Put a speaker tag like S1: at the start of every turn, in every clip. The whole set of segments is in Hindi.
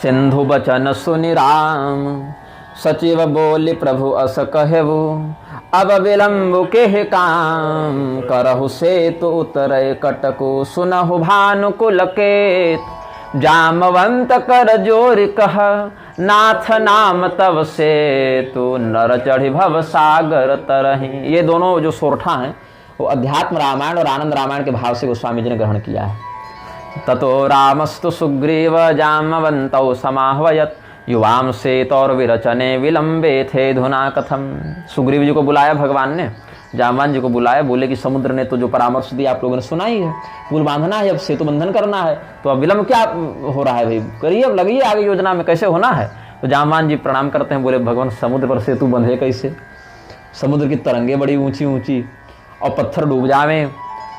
S1: सिंधु बचन सुनि राम, सचिव बोले प्रभु अस कहबु, अब विलंब के काम, करहु सेतु उतरय कटकु, सुनहु भानुकुल केत, जामवंत कर जोर कह, नाथ नाम तव सेतु, नर चढ़ी भव सागर तरहि। ये दोनों जो सोरठा हैं वो अध्यात्म रामायण और आनंद रामायण के भाव से गोस्वामी जी ने ग्रहण किया है। ततो रामस्तु सुग्रीव जामवंतौ समाहवयत, युवाम सेतौर विरचने विलंबे थे धुना कथम। सुग्रीव जी को बुलाया भगवान ने, जामवान जी को बुलाया, बोले कि समुद्र ने तो जो परामर्श दिया आप लोगों ने सुना ही है, पुल बांधना है, अब सेतु बंधन करना है, तो अब विलंब क्या हो रहा है भाई, करिए अब लगिए आगे योजना में, कैसे होना है। तो जामवान जी प्रणाम करते हैं, बोले भगवान समुद्र पर सेतु बंधे कैसे, समुद्र की तरंगे बड़ी ऊंची ऊंची और पत्थर डूब जावे।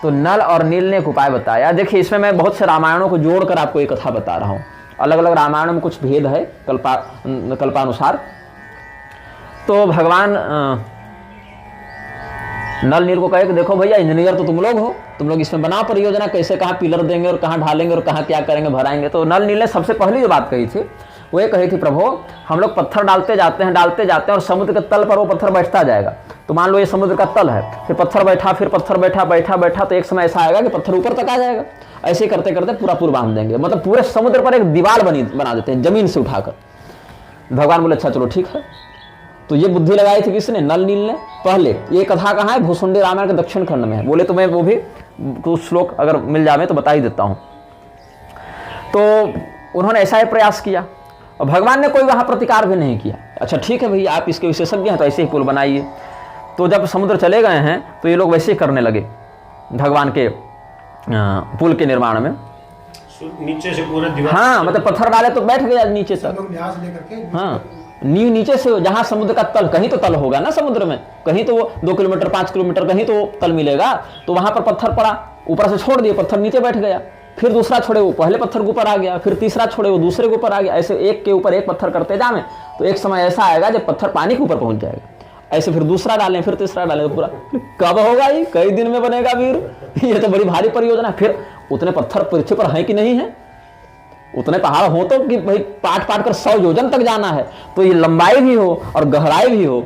S1: तो नल और नील ने एक उपाय बताया। देखिए, इसमें मैं बहुत से रामायणों को जोड़कर आपको एक कथा बता रहा हूँ। अलग अलग रामायणों में कुछ भेद है कल्पानुसार। तो भगवान नल नील को कहे कि देखो भैया, इंजीनियर तो तुम लोग हो, तुम लोग इसमें बनाओ परियोजना, कैसे कहाँ पिलर देंगे और कहाँ ढालेंगे और कहाँ क्या करेंगे, भराएंगे। तो नल नील ने सबसे पहली जो बात कही थी वो ये कही थी, प्रभु हम लोग पत्थर डालते जाते हैं और समुद्र के तल पर वो पत्थर बैठता जाएगा। तो मान लो ये समुद्र का तल है, फिर पत्थर बैठा, फिर पत्थर बैठा, तो एक समय ऐसा आएगा कि पत्थर ऊपर तक आ जाएगा। ऐसे ही करते करते पूरा पुल बांध देंगे, मतलब पूरे समुद्र पर एक दीवार बना देते हैं जमीन से उठाकर। भगवान बोले अच्छा चलो ठीक है। तो ये बुद्धि लगाई थी किसने, नल नील ने। पहले ये कथा कहाँ है, भूसुंडी रामायण के दक्षिण खंड में है। बोले तो मैं वो भी कुछ श्लोक अगर मिल जाए तो बता ही देता हूँ। तो उन्होंने ऐसा ही प्रयास किया और भगवान ने कोई वहाँ प्रतिकार भी नहीं किया। अच्छा ठीक है भैया, आप इसके विशेषज्ञ हैं तो ऐसे ही पुल बनाइए। तो जब समुद्र चले गए हैं तो ये लोग वैसे ही करने लगे भगवान के पुल के निर्माण में।
S2: नीचे से पूरे दीवार,
S1: हाँ मतलब पत्थर डाले तो बैठ गया नीचे तक। हाँ नींव नीचे से, जहाँ समुद्र का तल, कहीं तो तल होगा ना समुद्र में, कहीं तो वो 2 किलोमीटर 5 किलोमीटर कहीं तो तल मिलेगा। तो वहां पर पत्थर पड़ा, ऊपर से छोड़ दिए, पत्थर नीचे बैठ गया, फिर दूसरा छोड़े वो पहले पत्थर के ऊपर आ गया, फिर तीसरा छोड़े वो दूसरे के ऊपर आ गया। ऐसे एक के ऊपर एक पत्थर करते जाएं तो एक समय ऐसा आएगा जब पत्थर पानी के ऊपर पहुंच जाएगा। ऐसे फिर दूसरा डालें, फिर तीसरा डालें, तो पूरा कब होगा ये, कई दिन में बनेगा वीर। ये तो बड़ी भारी परियोजना। फिर उतने पत्थर पृथ्वी पर है कि नहीं है, उतने पहाड़ हो तो कि भाई पाट कर 100 योजन तक जाना है, तो ये लंबाई भी हो और गहराई भी हो,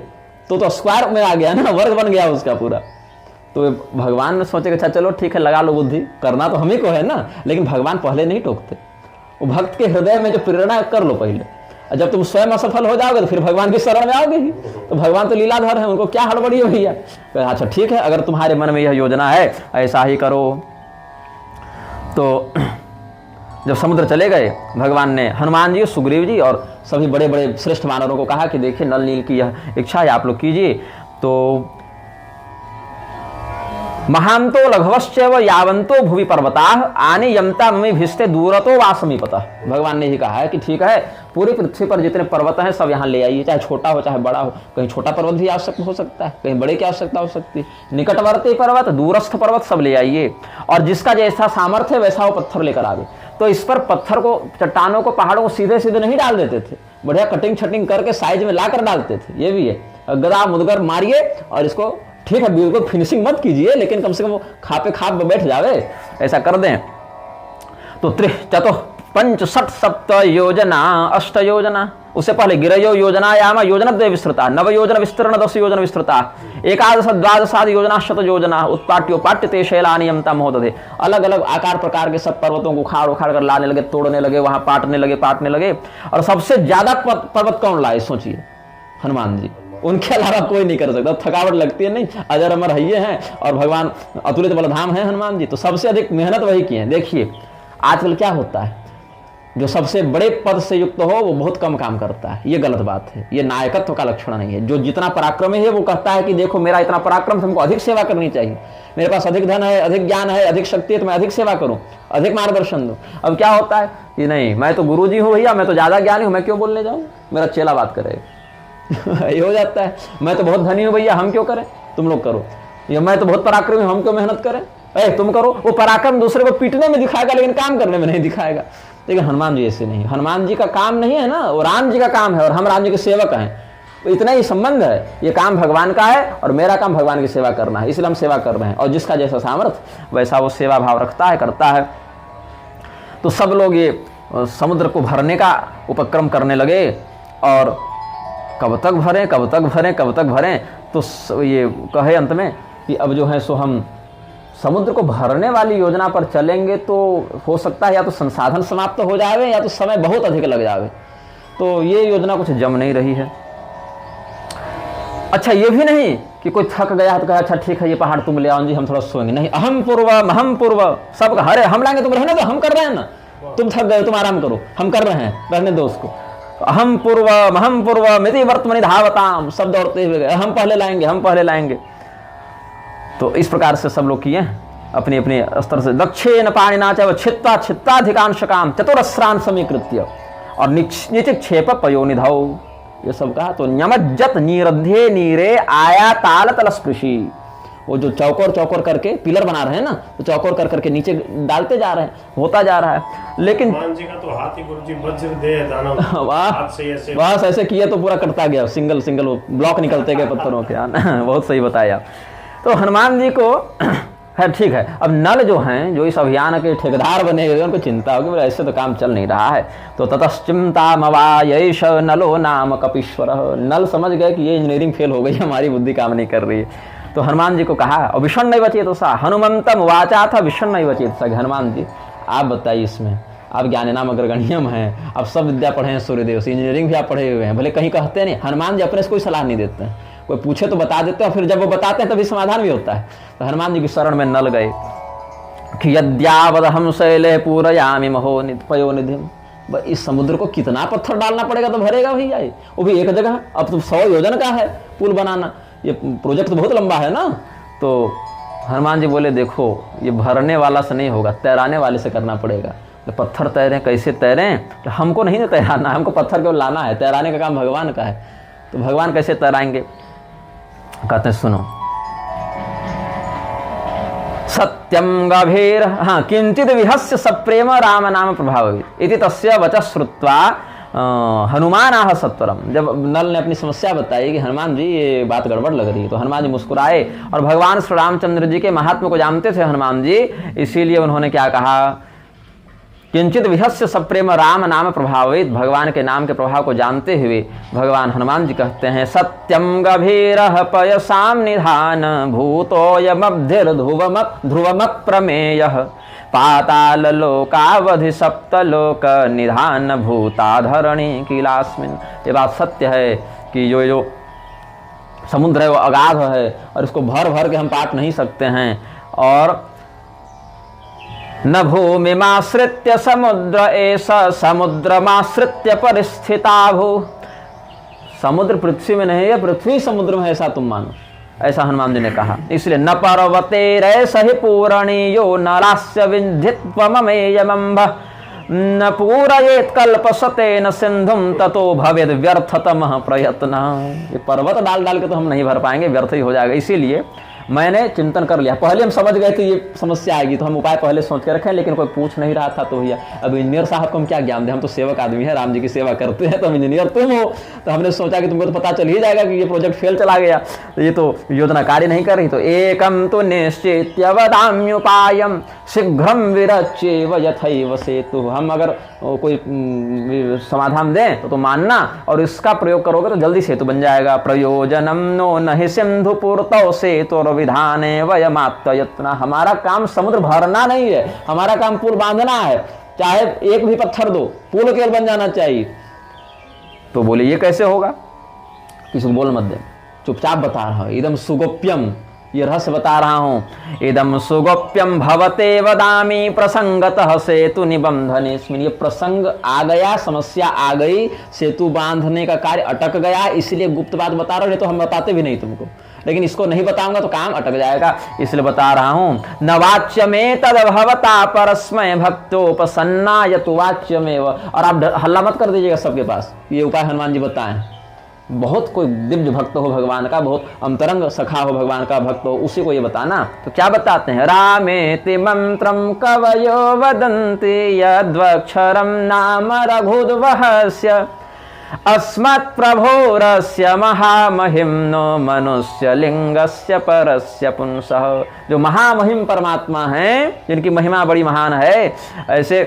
S1: तो स्क्वायर में आ गया ना, वर्ग बन गया उसका पूरा। तो भगवान ने सोचे अच्छा चलो ठीक है, लगा लो बुद्धि, करना तो हम ही को है ना। लेकिन भगवान पहले नहीं टोकते, वो भक्त के हृदय में जो प्रेरणा है कर लो पहले, और जब तुम स्वयं असफल हो जाओगे तो फिर भगवान की शरण में आओगे ही। तो भगवान तो लीलाधर है, उनको क्या हड़बड़ी है भैया। अच्छा ठीक है, अगर तुम्हारे मन में यह योजना है ऐसा ही करो। तो जब समुद्र चले गए, भगवान ने हनुमान जी, सुग्रीव जी और सभी बड़े बड़े श्रेष्ठ वानरों को कहा कि देखिए नल नील की यह इच्छा है, आप लोग कीजिए। तो महांतो लघवश्चैव यावंतो भुवि पर्वताः आने यमता ममे भिष्टे दूरतो वा समीपतः। भगवान ने ही कहा है कि ठीक है, पूरी पृथ्वी पर जितने पर्वत हैं सब यहाँ ले आइए, चाहे छोटा हो चाहे बड़ा हो। कहीं छोटा पर्वत भी आवश्यक हो सकता है, कहीं बड़े की आवश्यकता हो सकती है। निकटवर्ती पर्वत, दूरस्थ पर्वत सब ले आइए, और जिसका जैसा सामर्थ्य है वैसा वो पत्थर लेकर आवे। तो इस पर पत्थर को, चट्टानों को, पहाड़ों को सीधे सीधे नहीं डाल देते थे, बढ़िया कटिंग छटिंग करके साइज में लाकर डालते थे। ये भी है, गदा मुदगर मारिए और इसको ठीक है, बिल्कुल फिनिशिंग मत कीजिए, लेकिन कम से कम वो खापे खाप में बैठ जावे, ऐसा कर दें। तो 3 4 5 6 7 योजना 8 योजना, उससे पहले गिरयो योजनायाम योजना 2 विस्तृता, 9 योजना विस्तृण 10 योजना विस्तृता, 11 12 योजना 100 योजना उत्पाट्योपाट्यते शैलानियमता महोदधे। अलग अलग आकार प्रकार के सब पर्वतों को उखाड़ कर लाने लगे, तोड़ने लगे, वहां पाटने लगे। और सबसे ज्यादा पर्वत कौन लाए सोचिए, हनुमान जी। उनके अलावा कोई नहीं कर सकता, थकावट लगती है नहीं, अजर अमर है हैं और भगवान अतुलित बलधाम है हनुमान जी, तो सबसे अधिक मेहनत वही की है। देखिए आजकल क्या होता है, जो सबसे बड़े पद से युक्त हो वो बहुत कम काम करता है, ये गलत बात है, ये नायकत्व का लक्षण नहीं है। जो जितना पराक्रमी है वो कहता है कि देखो मेरा इतना पराक्रम, तुमको अधिक सेवा करनी चाहिए, मेरे पास अधिक धन है, अधिक ज्ञान है, अधिक शक्ति है, तो मैं अधिक सेवा करूं, अधिक मार्गदर्शन दूं। अब क्या होता है कि नहीं, मैं तो गुरु जी हूं भैया, मैं तो ज्यादा ज्ञानी हूं, मैं क्यों बोलने जाऊं, मेरा चेला बात करेगा। ये हो जाता है, मैं तो बहुत धनी हूं भैया, हम क्यों करें, तुम लोग करो। या मैं तो बहुत पराक्रमी हूं, हम क्यों मेहनत करें, तुम करो। वो पराक्रम दूसरे को पीटने में दिखाएगा लेकिन काम करने में नहीं दिखाएगा। लेकिन हनुमान जी ऐसे नहीं, हनुमान जी का काम नहीं है ना, वो राम जी का काम है और हम राम जी के सेवक हैं, तो इतना ही संबंध है। ये काम भगवान का है और मेरा काम भगवान की सेवा करना है, इसलिए हम सेवा कर रहे हैं। और जिसका जैसा सामर्थ्य वैसा वो सेवा भाव रखता है, करता है। तो सब लोग ये समुद्र को भरने का उपक्रम करने लगे। और कब तक भरें, कब तक भरें, कब तक भरें, तो ये कहे अंत में कि अब जो है सो हम समुद्र को भरने वाली योजना पर चलेंगे तो हो सकता है या तो संसाधन समाप्त हो जावे या तो समय बहुत अधिक लग जावे। तो ये योजना कुछ जम नहीं रही है। अच्छा ये भी नहीं कि कोई थक गया तो कहा अच्छा ठीक है ये पहाड़ तुम ले आओ जी, हम थोड़ा सोएंगे, नहीं, अहम पूर्व सब अरे हम लाएंगे, तुम रहने दो, हम कर रहे हैं ना, तुम थक गए तुम आराम करो, हम कर रहे हैं, रहने दो उसको। अहम पूर्व मिति वर्तमनि धावताम, सब दौड़ते हुए गए, हम पहले लाएंगे, हम पहले लाएंगे। तो इस प्रकार से सब लोग किए अपने अपने स्तर से। दक्षेण पाणिना च छित्त्वा छित्ताधिकांश काम चतुरस्रान समीकृत्य और निचिक्षेप पयोनिधौ, ये सब कहा। तो न्यमज्जत नीरध्ये नीरे आया ताल तल स्पृशी, वो जो चौकोर चौकोर करके पिलर बना रहे हैं ना, तो चौकोर कर करके नीचे डालते जा रहे हैं, होता जा रहा है। लेकिन
S2: हनुमान जी का तो हाथ ही गुरुजी वज्र दे दानव, हाथ से ऐसे
S1: बस ऐसे किया तो पूरा कटता गया, सिंगल सिंगल ब्लॉक निकलते गए पत्थरों के। बहुत सही बताया। तो हनुमान जी को है ठीक है। अब नल जो हैं, जो इस अभियान के ठेकेदार बने हुए, उनको चिंता होगी बोले ऐसे तो काम चल नहीं रहा है। तो ततश्चिंता मवायैष नलो नाम कपीश्वर, नल समझ गए कि ये इंजीनियरिंग फेल हो गई, हमारी बुद्धि काम नहीं कर रही है। तो हनुमान जी को कहा, और विषण्ण वचेतसा हनुमंतम वाचा था विषण्ण वचेतसा, हनुमान जी आप बताइए इसमें, आप ज्ञानिनाम अग्रगण्यम हैं, आप सब विद्या पढ़े हैं सूर्यदेव से, इंजीनियरिंग भी आप पढ़े हुए हैं, भले कहीं कहते नहीं। हनुमान जी अपने से कोई सलाह नहीं देते हैं, कोई पूछे तो बता देते हैं, फिर जब वो बताते हैं तभी समाधान भी होता है। तो हनुमान जी की शरण में नल गए कि यद्यावद हम शैले पूरयामि महो पयोनिधि, इस समुद्र को कितना पत्थर डालना पड़ेगा तो भरेगा भैया, वो भी एक जगह। अब तो 100 योजन का है पुल बनाना, ये प्रोजेक्ट तो बहुत लंबा है ना। तो हनुमान जी बोले देखो ये भरने वाला से नहीं होगा, तैराने वाले से करना पड़ेगा। तो पत्थर तैरें, कैसे तैरें, तो हमको नहीं तैराना, हमको पत्थर को लाना है, तैराने का काम भगवान का है। तो भगवान कैसे तैराएंगे, कहते हैं सुनो, सत्यम गभीर हाँ किंचित विहस्य सप्रेम राम नाम प्रभावित इति तस्य वचः श्रुत्वा हनुमान आह सत्वरम। जब नल ने अपनी समस्या बताई कि हनुमान जी ये बात गड़बड़ लग रही है, तो हनुमान जी मुस्कुराए। और भगवान श्री रामचंद्र जी के महात्म्य को जानते थे हनुमान जी, इसीलिए उन्होंने क्या कहा, किंचित विहस्य सप्रेम राम नाम प्रभावित, भगवान के नाम के प्रभाव को जानते हुए भगवान हनुमान जी कहते हैं, सत्यम गभीरः पयसाम निधान भूतोयमब्धिर ध्रुवमक प्रमेयः पाताल लोकावधि सप्तलोक निधान भूताधरणी किलास्मिन। ये बात सत्य है कि जो समुद्र है वो अगाध है और इसको भर भर के हम पाट नहीं सकते हैं। और न भूमिमाश्रित्य समुद्र ऐसा समुद्रमाश्रित्य परिस्थिता भू, समुद्र पृथ्वी में नहीं है, पृथ्वी समुद्र में है, ऐसा तुम मानो, ऐसा हनुमान जी ने कहा। इसलिए न पर्वतेरैष हि पूरणीयो नरास्य विन्धित्वममेयमम्भ न पूरयेत् कल्पशतेन सिंधुम ततो भवेद् व्यर्थतमः प्रयत्नः। ये पर्वत डाल डाल के तो हम नहीं भर पाएंगे, व्यर्थ ही हो जाएगा। इसीलिए मैंने चिंतन कर लिया, पहले हम समझ गए थे ये समस्या आएगी तो हम उपाय पहले सोच के रखें, लेकिन कोई पूछ नहीं रहा था। तो भैया अब इंजीनियर साहब को हम क्या ज्ञान दें, हम तो सेवक आदमी है, राम जी की सेवा करते हैं, तो हम इंजीनियर तुम हो, तो हमने सोचा कि तुमको तो पता चल ही जाएगा कि ये प्रोजेक्ट फेल चला गया, तो ये तो योजना कार्य नहीं कर रही। तो एकम तो निश्चित्य वदाम्युपायम शीघ्रम विरच्येव यथैव सेतु, हम अगर कोई समाधान दें तो मानना और इसका प्रयोग करोगे तो जल्दी सेतु बन जाएगा। प्रयोजनम नो नहि सिंधु पूर्तौ सेतु विधाने वयमात्तयत्न, हमारा काम समुद्र भरना नहीं है, हमारा काम पुल बांधना है, चाहे एक भी पत्थर दो, पुल केवल बन जाना चाहिए। तो बोले ये कैसे होगा, किसी को बोल मत दे, चुपचाप बता रहा हूं, इदम सुगोप्यम, ये रहस्य बता रहा हूं, इदम सुगोप्यम भवते वदामी प्रसंगतः सेतु निबंधनेस्मिन्। ये प्रसंग आ गया, समस्या आ गई, सेतु बांधने का कार्य अटक गया, इसलिए गुप्त बात बता रहा हूं, नहीं तो हम बताते भी नहीं तुमको, लेकिन इसको नहीं बताऊंगा तो काम अटक जाएगा, इसलिए बता रहा हूं। न वाच्य में तद भवता परस्मय भक्तोपसन्नायतु वाच्यमेव। और आप हल्ला मत कर दीजिएगा सबके पास, ये उपाय हनुमान जी बताएं। बहुत कोई दिव्य भक्त हो भगवान का, बहुत अंतरंग सखा हो भगवान का भक्त हो, उसी को ये बताना। तो क्या बताते हैं, रामेति मंत्रम कवयो वदन्ति यद्वक्षरम नाम रघुद्वहस्य अस्मत् प्रभोरस्य महामहिम्नो मनुष्य लिंगस्य परस्य पुंसः। जो महामहिम परमात्मा हैं, जिनकी महिमा बड़ी महान है, ऐसे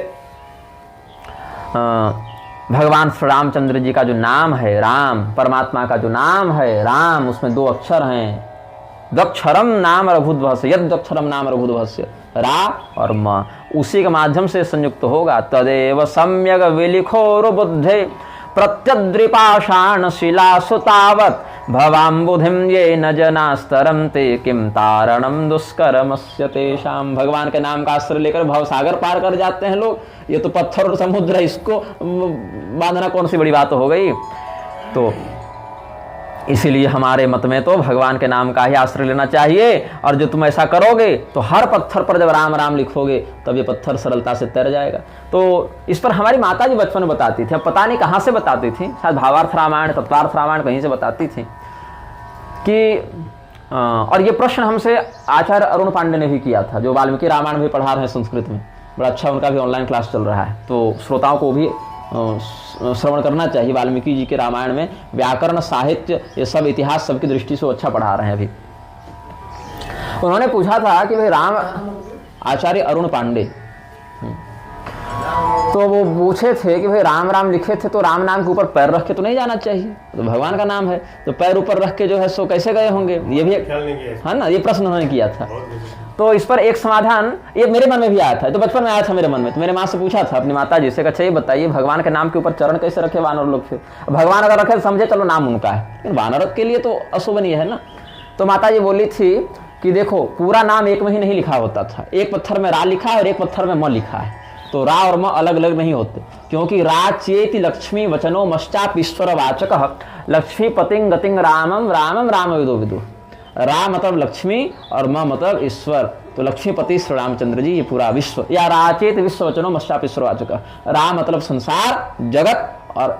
S1: भगवान श्री रामचंद्र जी का जो नाम है राम, परमात्मा का जो नाम है राम, उसमें 2 अक्षर हैं, दक्षरम नाम रघुध्वस्य, यद दक्षरम नाम रघुध्वस्य, रा और म, उसी के माध्यम से संयुक्त होगा। तदेव सम्यग विलिखोर बुद्धे प्रत्यद्रिपाषाण शिलासु तावत् भवाम्बुधिम ये न जनास्तरन्ते किम तारणम दुष्करमस्य तेषाम। भगवान के नाम का आश्रय लेकर भवसागर पार कर जाते हैं लोग, ये तो पत्थर और समुद्र है, इसको बांधना कौन सी बड़ी बात हो गई। तो इसीलिए हमारे मत में तो भगवान के नाम का ही आश्रय लेना चाहिए, और जो तुम ऐसा करोगे तो हर पत्थर पर जब राम राम लिखोगे तब ये पत्थर सरलता से तैर जाएगा। तो इस पर हमारी माता जी बचपन में बताती थी, अब पता नहीं कहाँ से बताती थी, शायद भावार्थ रामायण तत्वार्थ रामायण कहीं से बताती थी कि और ये प्रश्न हमसे आचार्य अरुण पांडे ने भी किया था, जो वाल्मीकि रामायण भी पढ़ा रहे हैं संस्कृत में, बड़ा अच्छा उनका भी ऑनलाइन क्लास चल रहा है, तो श्रोताओं को भी श्रवण करना चाहिए। वाल्मीकि जी के रामायण में व्याकरण, साहित्य, ये सब इतिहास सबकी दृष्टि से अच्छा पढ़ा रहे हैं अभी। उन्होंने पूछा था कि भाई राम, आचार्य अरुण पांडे, तो वो पूछे थे कि भाई राम राम लिखे थे तो राम नाम के ऊपर पैर रख के तो नहीं जाना चाहिए, तो भगवान का नाम है तो पैर ऊपर रख के जो है सो कैसे गए होंगे, ये भी है ना, ये प्रश्न उन्होंने किया था। तो इस पर एक समाधान ये मेरे मन में भी आया था, तो बचपन में आया था मेरे मन में, तो मेरे माँ से पूछा था अपनी माता जी से, अच्छा ये बताइए भगवान के नाम के ऊपर चरण कैसे रखे वानर लोग, फिर भगवान अगर रखे तो समझे चलो नाम उनका है, लेकिन वानर के लिए तो अशोभनीय है ना। तो माता जी बोली थी कि देखो पूरा नाम एक में ही नहीं लिखा होता था, एक पत्थर में रा लिखा है और एक पत्थर में म लिखा है, तो रा और म अलग अलग नहीं होते, क्योंकि रा चेति लक्ष्मी वचनो मश्चाप ईश्वर वाचक लक्ष्मी पतिंग गतिंग रामम रामम राम विदो विदु। रा मतलब लक्ष्मी और म मतलब ईश्वर, तो लक्ष्मीपति श्री रामचंद्र जी ये पूरा विश्व, या राचेत विश्व वचनो मश्चाप ईश्वर वाचक। रा मतलब संसार जगत और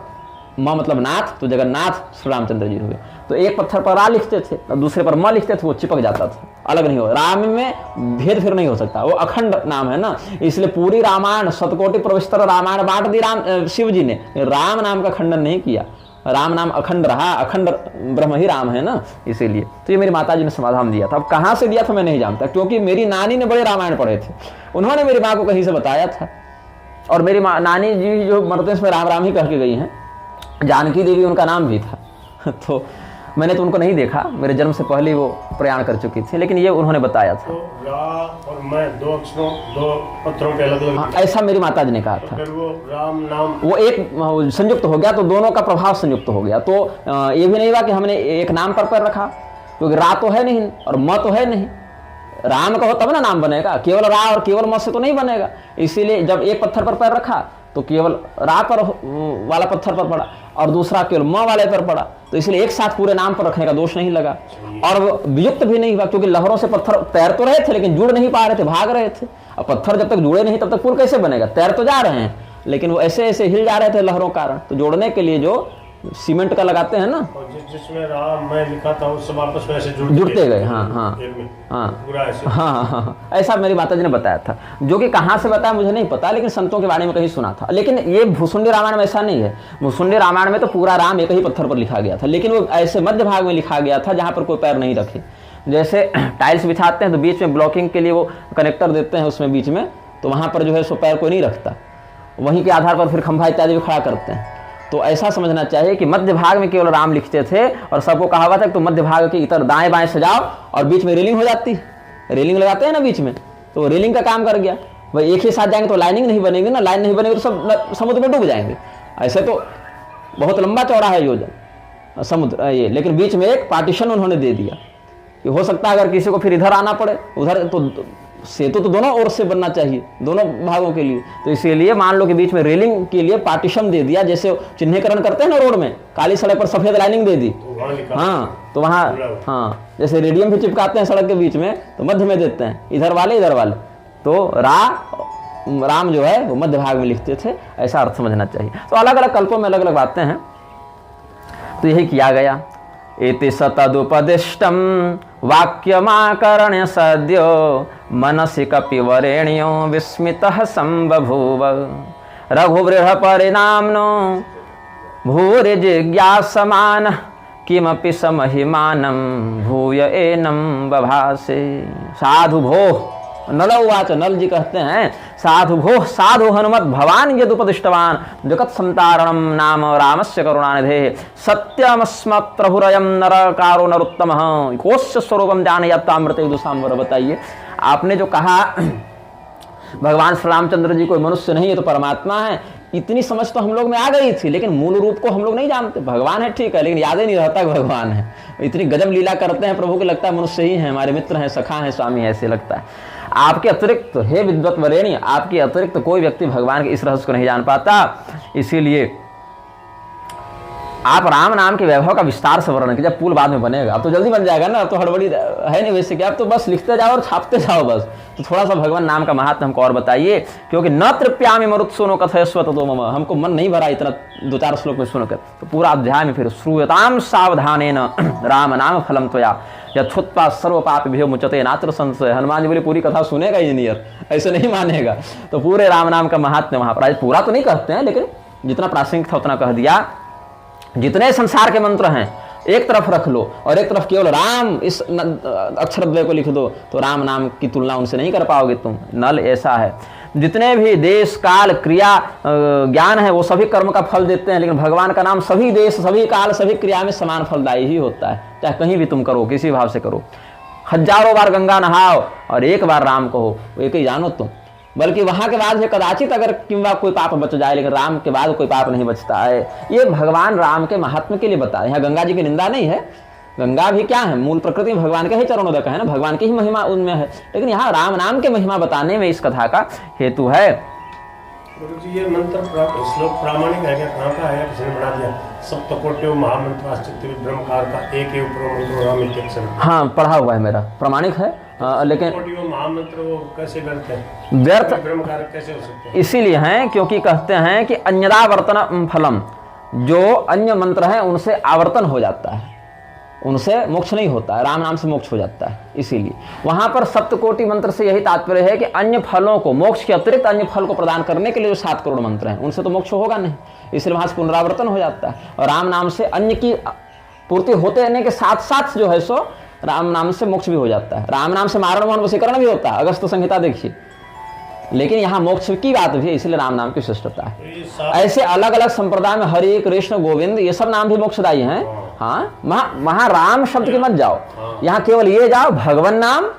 S1: म मतलब नाथ, तो जगन्नाथ श्री रामचंद्र जी हुए। तो एक पत्थर पर रा लिखते थे और दूसरे पर म लिखते थे, वो चिपक जाता था, अलग नहीं हो, राम में भेद फिर नहीं हो सकता, वो अखंड नाम है ना, इसलिए पूरी रामायण शतकोटि प्रविस्तर रामायण बांट दी राम शिव जी ने, राम नाम का खंडन नहीं किया, राम नाम अखंड रहा, अखंड ब्रह्म ही राम है ना, इसीलिए। तो ये मेरी माता जी ने समाधान दिया था, अब कहाँ से दिया था मैं नहीं जानता, क्योंकि मेरी नानी ने बड़े रामायण पढ़े थे, उन्होंने मेरी माँ को कहीं से बताया था, और मेरी नानी जी जो मरते इसमें राम राम ही कह के गई हैं, जानकी देवी उनका नाम भी था। तो मैंने तो उनको नहीं देखा, मेरे जन्म से पहले वो प्रयाण कर चुकी थी, लेकिन ये उन्होंने बताया था।
S2: तो रा और मैं 2 अक्षरों 2 पत्थरों के अलग अलग,
S1: हाँ, ऐसा मेरी माता जी ने कहा था।
S2: फिर वो राम नाम
S1: वो एक संयुक्त हो गया, तो दोनों का प्रभाव संयुक्त हो गया, तो ये भी नहीं हुआ कि हमने एक नाम पर पैर रखा, क्योंकि रा तो है नहीं और म तो है नहीं, राम का हो तब ना नाम बनेगा, केवल रा और केवल म से तो नहीं बनेगा। इसीलिए जब एक पत्थर पर पैर रखा तो केवल रा पर वाला पत्थर पर पड़ा और दूसरा केवल म वाले पर पड़ा, तो इसलिए एक साथ पूरे नाम पर रखने का दोष नहीं लगा, और वो वियुक्त भी नहीं हुआ, क्योंकि लहरों से पत्थर तैर तो रहे थे लेकिन जुड़ नहीं पा रहे थे, भाग रहे थे। अब पत्थर जब तक जुड़े नहीं तब तक पुल कैसे बनेगा, तैर तो जा रहे हैं लेकिन वो ऐसे ऐसे हिल जा रहे थे लहरों के कारण, तो जोड़ने के लिए जो सीमेंट का लगाते हैं ना,
S2: और जिसमें राम मैं लिखा था वो सब आपस में ऐसे
S1: जुड़ते गए। हाँ हाँ हाँ
S2: पूरा ऐसे,
S1: हाँ, ऐसा मेरी माता जी ने बताया था, जो कि कहाँ से बताया मुझे नहीं पता, लेकिन संतों के बारे में कहीं सुना था। लेकिन ये भूसुंडी रामायण में ऐसा नहीं है, भूसुंडी रामायण में तो पूरा राम एक ही पत्थर पर लिखा गया था, लेकिन वो ऐसे मध्य भाग में लिखा गया था जहाँ पर कोई पैर नहीं रखे, जैसे टाइल्स बिछाते हैं तो बीच में ब्लॉकिंग के लिए वो कनेक्टर देते हैं उसमें बीच में, तो वहाँ पर जो है सो पैर कोई नहीं रखता, वहीं के आधार पर फिर खंभा इत्यादि भी खड़ा करते हैं। तो ऐसा समझना चाहिए कि मध्य भाग में केवल राम लिखते थे, और सबको कहा हुआ था कि तो मध्य भाग के इतर दाएं बाएं सजाओ और बीच में रेलिंग हो जाती, रेलिंग लगाते हैं ना बीच में, तो रेलिंग का काम कर गया। भाई एक ही साथ जाएंगे तो लाइनिंग नहीं बनेगी ना, लाइन नहीं बनेगी तो सब समुद्र में डूब जाएंगे। ऐसे तो बहुत लंबा चौड़ा है योजन समुद्र ये, लेकिन बीच में एक पार्टीशन उन्होंने दे दिया कि हो सकता है अगर किसी को फिर इधर आना पड़े उधर, तो सेतु तो दोनों ओर से बनना चाहिए, दोनों भागों के लिए, तो इसीलिए मान लो कि बीच में रेलिंग के लिए पार्टीशन दे दिया, जैसे चिन्हीकरण करते हैं ना रोड में, काली सड़क पर सफेद लाइनिंग दे दी। हाँ, तो वहाँ हाँ जैसे रेडियम भी चिपकाते हैं सड़क के बीच में, तो मध्य में देते हैं, इधर वाले इधर वाले, तो राम जो है वो मध्य भाग में लिखते थे, ऐसा अर्थ समझना चाहिए। तो अलग अलग कल्पों में अलग अलग बातें हैं, तो यही किया गया। इति सतदुपदिष्टं वाक्यमाकर्ण्य सद्यो मनसि कपिवरेण्यो विस्मितः संबभूव रघुवृषपरिणाम्नो भूरि जिज्ञासमानः किमपि समहिमानं भूय एनं बभासे। साधु भोः नल उवाच, नल जी कहते हैं साधु भो साधु हनुमत भवान यदुपदिष्टवान जगत संतारणम नाम रामस्य करुणानिधे सत्यमस्मत् प्रभुरयम नरकारो नरोत्तम कोस्य स्वरूपम जानयत्तामृत विदुषाम्बर। बताइए, आपने जो कहा भगवान श्री रामचंद्र जी कोई मनुष्य नहीं है तो परमात्मा है, इतनी समझ तो हम लोग में आ गई थी, लेकिन मूल रूप को हम लोग नहीं जानते। भगवान है ठीक है, लेकिन याद ही नहीं रहता कि भगवान है। इतनी गजब लीला करते हैं प्रभु को, लगता है मनुष्य ही है, हमारे मित्र हैं, सखा हैं, स्वामी है, ऐसे लगता है। आपके अतिरिक्त हे विद्वत वरेण्य, आपके अतिरिक्त कोई व्यक्ति भगवान के इस रहस्य को नहीं जान पाता। इसीलिए आप राम नाम के वैभव का विस्तार से वर्णन कीजिए। पुल बाद में बनेगा, अब तो जल्दी बन जाएगा ना, अब तो हड़बड़ी है नहीं वैसे क्या, अब तो बस लिखते जाओ और छापते जाओ बस। तो थोड़ा सा भगवान नाम का महात्म्य हमको और बताइए, क्योंकि न तृप्यामि मरुत्सुनो कथयस्व ततो मम, हमको मन नहीं भरा इतना 2-4 श्लोक में सुनकर। तो पूरा अध्याय में फिर श्रूयताम सावधानेन राम नाम फलम त्वया यथोत्पा सर्व पाप भ्यो मुचते नात्र संशय। हनुमान जी बोले पूरी कथा सुनेगा इंजीनियर, ऐसे नहीं मानेगा। तो पूरे राम नाम का महात्म्य वहां पर पूरा तो नहीं कहते हैं, लेकिन जितना प्रासंगिक था उतना कह दिया। जितने संसार के मंत्र हैं एक तरफ रख लो और एक तरफ केवल राम इस अक्षरद्वय को लिख दो, तो राम नाम की तुलना उनसे नहीं कर पाओगे तुम। नल ऐसा है, जितने भी देश काल क्रिया ज्ञान है वो सभी कर्म का फल देते हैं, लेकिन भगवान का नाम सभी देश सभी काल सभी क्रिया में समान फलदायी ही होता है, चाहे कहीं भी तुम करो, किसी भाव से करो। हजारों बार गंगा नहाओ और एक बार राम कहो, एक ही जानो तुम। बल्कि वहां के बाद कदाचित अगर किंवा कोई पाप बच जाए, लेकिन राम के बाद कोई पाप नहीं बचता है। ये भगवान राम के महात्म्य के लिए बताया। यहाँ गंगा जी की निंदा नहीं है, गंगा भी क्या है, मूल प्रकृति में भगवान का ही चरणोदक है ना, भगवान की ही महिमा उनमें है। लेकिन यहाँ राम नाम के महिमा बताने में इस कथा का हेतु है।
S2: गुरुजी ये मंत्र श्लोक प्रामाणिक है क्या, कहाँ का है, किसने बना दिया? सप्तकोट्यो महामंत्राश्चित्त ब्रह्मकार का एक ऊपर राम इत्यक्षर।
S1: हाँ पढ़ा हुआ है मेरा, प्रामाणिक है। लेकिन
S2: महामंत्र वो कैसे व्यर्थ है,
S1: व्यर्थ
S2: ब्रह्मकार कैसे हो सकते हैं?
S1: इसीलिए हैं क्योंकि कहते हैं कि अन्यदावर्तन फलम, जो अन्य मंत्र हैं उनसे आवर्तन हो जाता है, उनसे मोक्ष नहीं होता है, राम नाम से मोक्ष हो जाता है। इसीलिए वहां पर सप्तकोटि मंत्र से यही तात्पर्य है कि अन्य फलों को, मोक्ष के अतिरिक्त अन्य फल को प्रदान करने के लिए जो 7 करोड़ मंत्र हैं उनसे तो मोक्ष होगा नहीं, इसलिए वहां से पुनरावर्तन हो जाता है। और राम नाम से अन्य की पूर्ति होते रहने के साथ साथ जो है सो राम नाम से मोक्ष भी हो जाता है। राम नाम से मारण मोहन वशीकरण भी होता है, अगस्त संहिता देखिए। लेकिन यहाँ मोक्ष की बात भी है, इसलिए राम नाम की श्रेष्ठता है। ऐसे अलग अलग संप्रदाय में हरि कृष्ण गोविंद ये सब नाम भी मोक्षदायी हैं। हाँ वहां राम शब्द की मत जाओ, यहाँ केवल ये जाओ भगवान नाम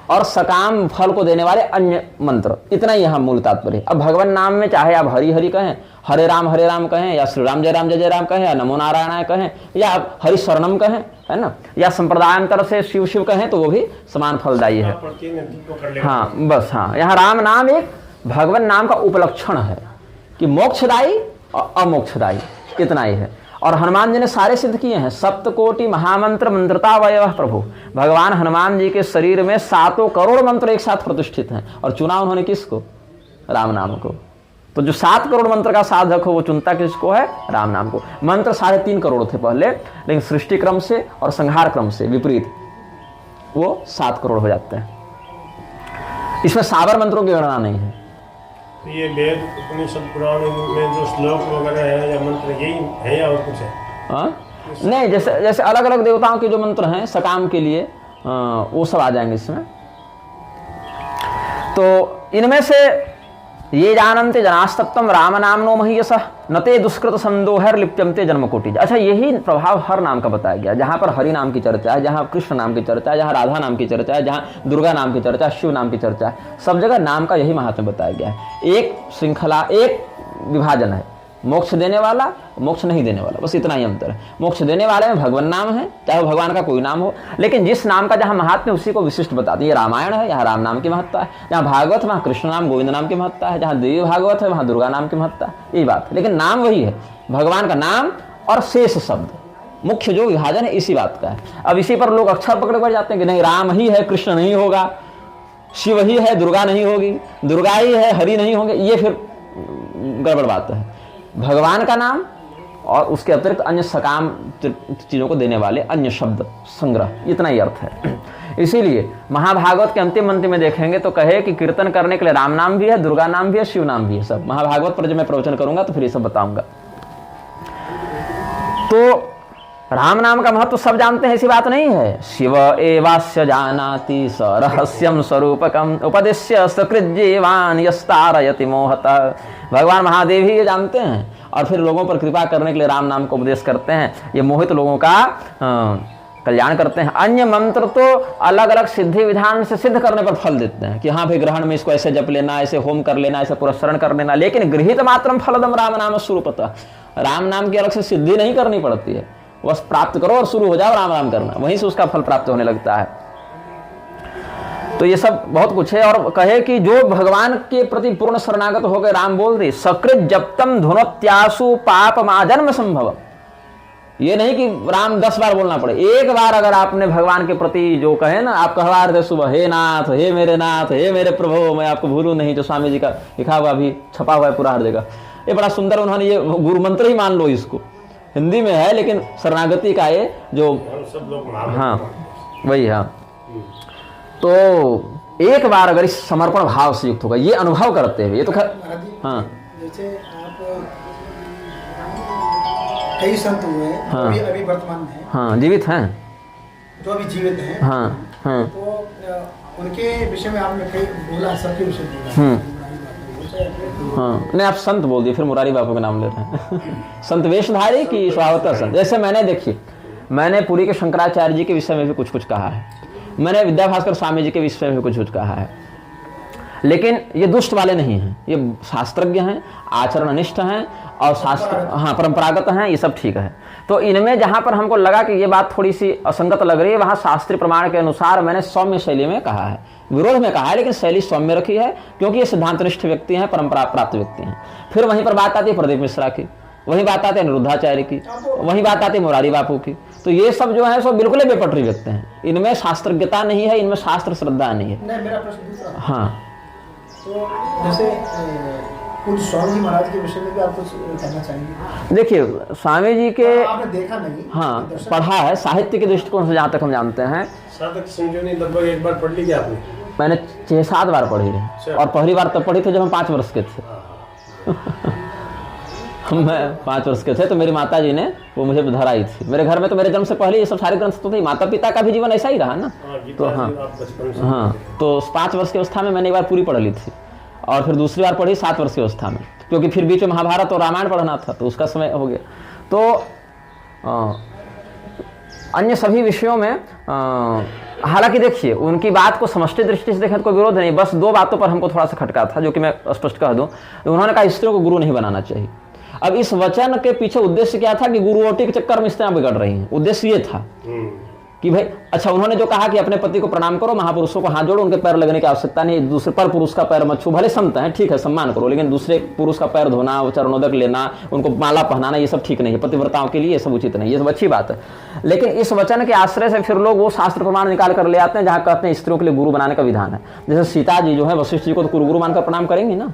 S1: और सकाम फल को देने वाले अन्य मंत्र, इतना ही यहाँ मूल तात्पर्य। अब भगवान नाम में चाहे आप हरि हरि कहें, हरे राम कहें, या श्री राम जय जय राम कहें, या नमो नारायणाय कहें, या आप हरि शरणम कहें, है ना, या संप्रदायांतर से शिव शिव कहें, तो वो भी समान फलदायी है। हाँ बस, हाँ यहाँ राम नाम एक भगवान नाम का उपलक्षण है कि मोक्षदायी और अमोक्षदायी, इतना ही है। और हनुमान जी ने सारे सिद्ध किए हैं। सप्तकोटि महामंत्र मंत्रतावयव प्रभु, भगवान हनुमान जी के शरीर में 7 करोड़ मंत्र एक साथ प्रतिष्ठित हैं। और चुना उन्होंने किसको? राम नाम को। तो जो 7 करोड़ मंत्र का साधक हो वो चुनता किसको है? राम नाम को। मंत्र 3.5 करोड़ थे पहले, लेकिन सृष्टि क्रम से और संहार क्रम से विपरीत वो 7 करोड़ हो जाते हैं। इसमें साबर मंत्रों की गणना नहीं है।
S2: ये वेद उपनिषद पुराण में जो श्लोक वगैरह है या मंत्र यही है या और कुछ है?
S1: नहीं, जैसे अलग अलग देवताओं के जो मंत्र हैं सकाम के लिए, वो सब आ जाएंगे इसमें। तो इनमें से ये जानन्ते जनास्तत्वम राम नामनो महीयसः नते दुष्कृत संदोहर लिप्यन्ते जन्मकोटि। अच्छा, यही प्रभाव हर नाम का बताया गया। जहाँ पर हरि नाम की चर्चा है, जहाँ कृष्ण नाम की चर्चा है, जहाँ राधा नाम की चर्चा है, जहाँ दुर्गा नाम की चर्चा है, शिव नाम की चर्चा है, सब जगह नाम का यही महात्म्य बताया गया है। एक श्रृंखला, एक विभाजन है, मोक्ष देने वाला, मोक्ष नहीं देने वाला, बस इतना ही अंतर है। मोक्ष देने वाले में भगवान नाम है, चाहे वो भगवान का कोई नाम हो, लेकिन जिस नाम का जहाँ महात्म्य उसी को विशिष्ट बताते हैं। ये रामायण है, यहाँ राम नाम की महत्ता है, जहाँ भागवत वहाँ कृष्ण नाम गोविंद नाम की महत्ता है, जहाँ देवी भागवत है वहाँ दुर्गा नाम की महत्ता है, यही बात है। लेकिन नाम वही है, भगवान का नाम और शेष शब्द, मुख्य जो विभाजन है इसी बात का है। अब इसी पर लोग अक्षर पकड़ बढ़ जाते हैं कि नहीं राम ही है, कृष्ण नहीं होगा, शिव ही है, दुर्गा नहीं होगी, दुर्गा ही है, हरि नहीं होंगे, ये फिर गड़बड़ बात है। भगवान का नाम और उसके अतिरिक्त अन्य सकाम चीजों को देने वाले अन्य शब्द संग्रह, इतना ही अर्थ है। इसीलिए महाभागवत के अंतिम मंत्र में देखेंगे तो कहे कि कीर्तन करने के लिए राम नाम भी है, दुर्गा नाम भी है, शिव नाम भी है। सब महाभागवत पर जब मैं प्रवचन करूंगा तो फिर ये सब बताऊंगा। तो राम नाम का महत्व सब जानते हैं, ऐसी बात नहीं है। शिव एवास्य जानाति स रहस्यम स्वरूपकम उपदेश्य सकृत जीवान यस्तारयति मोहतः। भगवान महादेव ही ये जानते हैं और फिर लोगों पर कृपा करने के लिए राम नाम को उपदेश करते हैं। ये मोहित लोगों का कल्याण करते हैं। अन्य मंत्र तो अलग अलग सिद्धि विधान से सिद्ध करने पर फल देते हैं कि हाँ भाई ग्रहण में इसको ऐसे जप लेना, ऐसे होम कर लेना, ऐसे पुरस्करण कर लेना, लेकिन गृहीत मात्रम फलदम राम नाम स्वरूपतः। राम नाम की अलग से सिद्धि नहीं करनी पड़ती है, बस प्राप्त करो और शुरू हो जाओ राम राम करना, वहीं से उसका फल प्राप्त होने लगता है। तो ये सब बहुत कुछ है। और कहे कि जो भगवान के प्रति पूर्ण शरणागत हो गए, राम बोल दे सकृत जप्तम धुनोत्यासु पाप माजन्म संभव। ये नहीं कि राम 10 बार बोलना पड़े, एक बार अगर आपने भगवान के प्रति जो कहे ना, आप कहवा रहे थे सुबह, हे नाथ, हे मेरे प्रभु, मैं आपको भूलूं नहीं, जो स्वामी जी का लिखा हुआ अभी छपा हुआ है पूरा हर जगह, ये बड़ा सुंदर उन्होंने ये गुरु मंत्र ही मान लो, इसको हिंदी में है लेकिन शरणागति का ये जो
S2: सब लोग
S1: हाँ वही। हाँ तो एक बार अगर इस समर्पण भाव से युक्त होगा, ये अनुभव करते हुए, ये तो हाँ
S3: जैसे आप कई संत हुए
S1: हाँ,
S3: अभी वर्तमान में हैं,
S1: हाँ जीवित हैं,
S3: जो अभी जीवित हैं,
S1: हाँ हाँ,
S3: तो उनके विषय में आपने कई बोला, सबके विषय में बोला।
S1: हाँ नहीं आप संत बोल दिए, फिर मुरारी बापू का नाम ले रहे हैं। संत वेशधारी की स्वावता संत। जैसे मैंने देखिए, मैंने पुरी के शंकराचार्य जी के विषय में भी कुछ कुछ कहा है, मैंने विद्या भास्कर स्वामी जी के विषय में भी कुछ कुछ कहा है, लेकिन ये दुष्ट वाले नहीं हैं, ये शास्त्रज्ञ हैं, आचरणनिष्ठ हैं और शास्त्र हाँ परंपरागत हैं, ये सब ठीक है। तो इनमें जहाँ पर हमको लगा कि ये बात थोड़ी सी असंगत लग रही है, वहाँ शास्त्रीय प्रमाण के अनुसार मैंने सौम्य शैली में कहा है, विरोध में कहा है, लेकिन शैली सौम्य रखी है, क्योंकि ये सिद्धांतनिष्ठ व्यक्ति हैं, परंपरा प्राप्त व्यक्ति हैं। फिर वहीं पर बात आती है प्रदीप मिश्रा की, वहीं बात आती है अनिरुद्धाचार्य की, वहीं बात आती है मुरारी बापू की। तो ये सब जो है सब बिल्कुल ही बेपटरी व्यक्ति हैं, इनमें शास्त्रज्ञता नहीं है, इनमें शास्त्र श्रद्धा नहीं है।
S3: मेरा प्रश्न दूसरा,
S1: हाँ
S3: तो जैसे कुछ स्वामी जी महाराज के विषय में भी आप कुछ कहना चाहेंगे?
S1: देखिए स्वामी जी के
S3: आपने देखा नहीं,
S1: हाँ पढ़ा है, साहित्य के दृष्टिकोण से जहाँ तक हम जानते हैं।
S2: साधक संजीवनी लगभग एक बार पढ़ ली क्या आपने?
S1: मैंने 6-7 बार पढ़ी है, और पहली बार तब पढ़ी थी जब हम 5 वर्ष के थे। मैं 5 वर्ष के थे तो मेरी माता जी ने वो मुझे धराई थी। मेरे घर में तो मेरे जन्म से पहले ये सब सारे ग्रंथ तो थे, माता पिता का भी जीवन ऐसा ही रहा ना। तो हाँ तो 5 वर्ष की अवस्था में मैंने एक बार पूरी पढ़ ली थी, और फिर दूसरी बार पढ़ी 7 वर्ष की अवस्था में, क्योंकि फिर बीच में महाभारत और रामायण पढ़ना था तो उसका समय हो गया। तो अन्य सभी विषयों में हालांकि देखिए उनकी बात को समष्टि दृष्टि से देखें तो कोई विरोध नहीं, बस 2 बातों पर हमको थोड़ा सा खटका था, जो कि मैं स्पष्ट कह दूं। उन्होंने कहा स्त्रियों को गुरु नहीं बनाना चाहिए। अब इस वचन के पीछे उद्देश्य क्या था कि गुरुओटी के चक्कर में स्त्रियां बिगड़ रही हैं, उद्देश्य ये था कि भाई अच्छा, उन्होंने जो कहा कि अपने पति को प्रणाम करो, महापुरुषों को हाथ जोड़ो, उनके पैर लगने की आवश्यकता नहीं, दूसरे पर पुरुष का पैर मत छू, भले संत हैं ठीक है सम्मान करो, लेकिन दूसरे पुरुष का पैर धोना, चरणोदक लेना, उनको माला पहनाना, ये सब ठीक नहीं है, पतिव्रताओं के लिए ये सब उचित नहीं, ये सब अच्छी बात है। लेकिन इस वचन के आश्रय से फिर लोग वो शास्त्र प्रमाण निकाल कर ले आते हैं जहाँ कहते हैं स्त्रियों के लिए गुरु बनाने का विधान है। जैसे सीता जी जो है वशिष्ठ जी को तो गुरु मानकर प्रणाम करेंगी ना,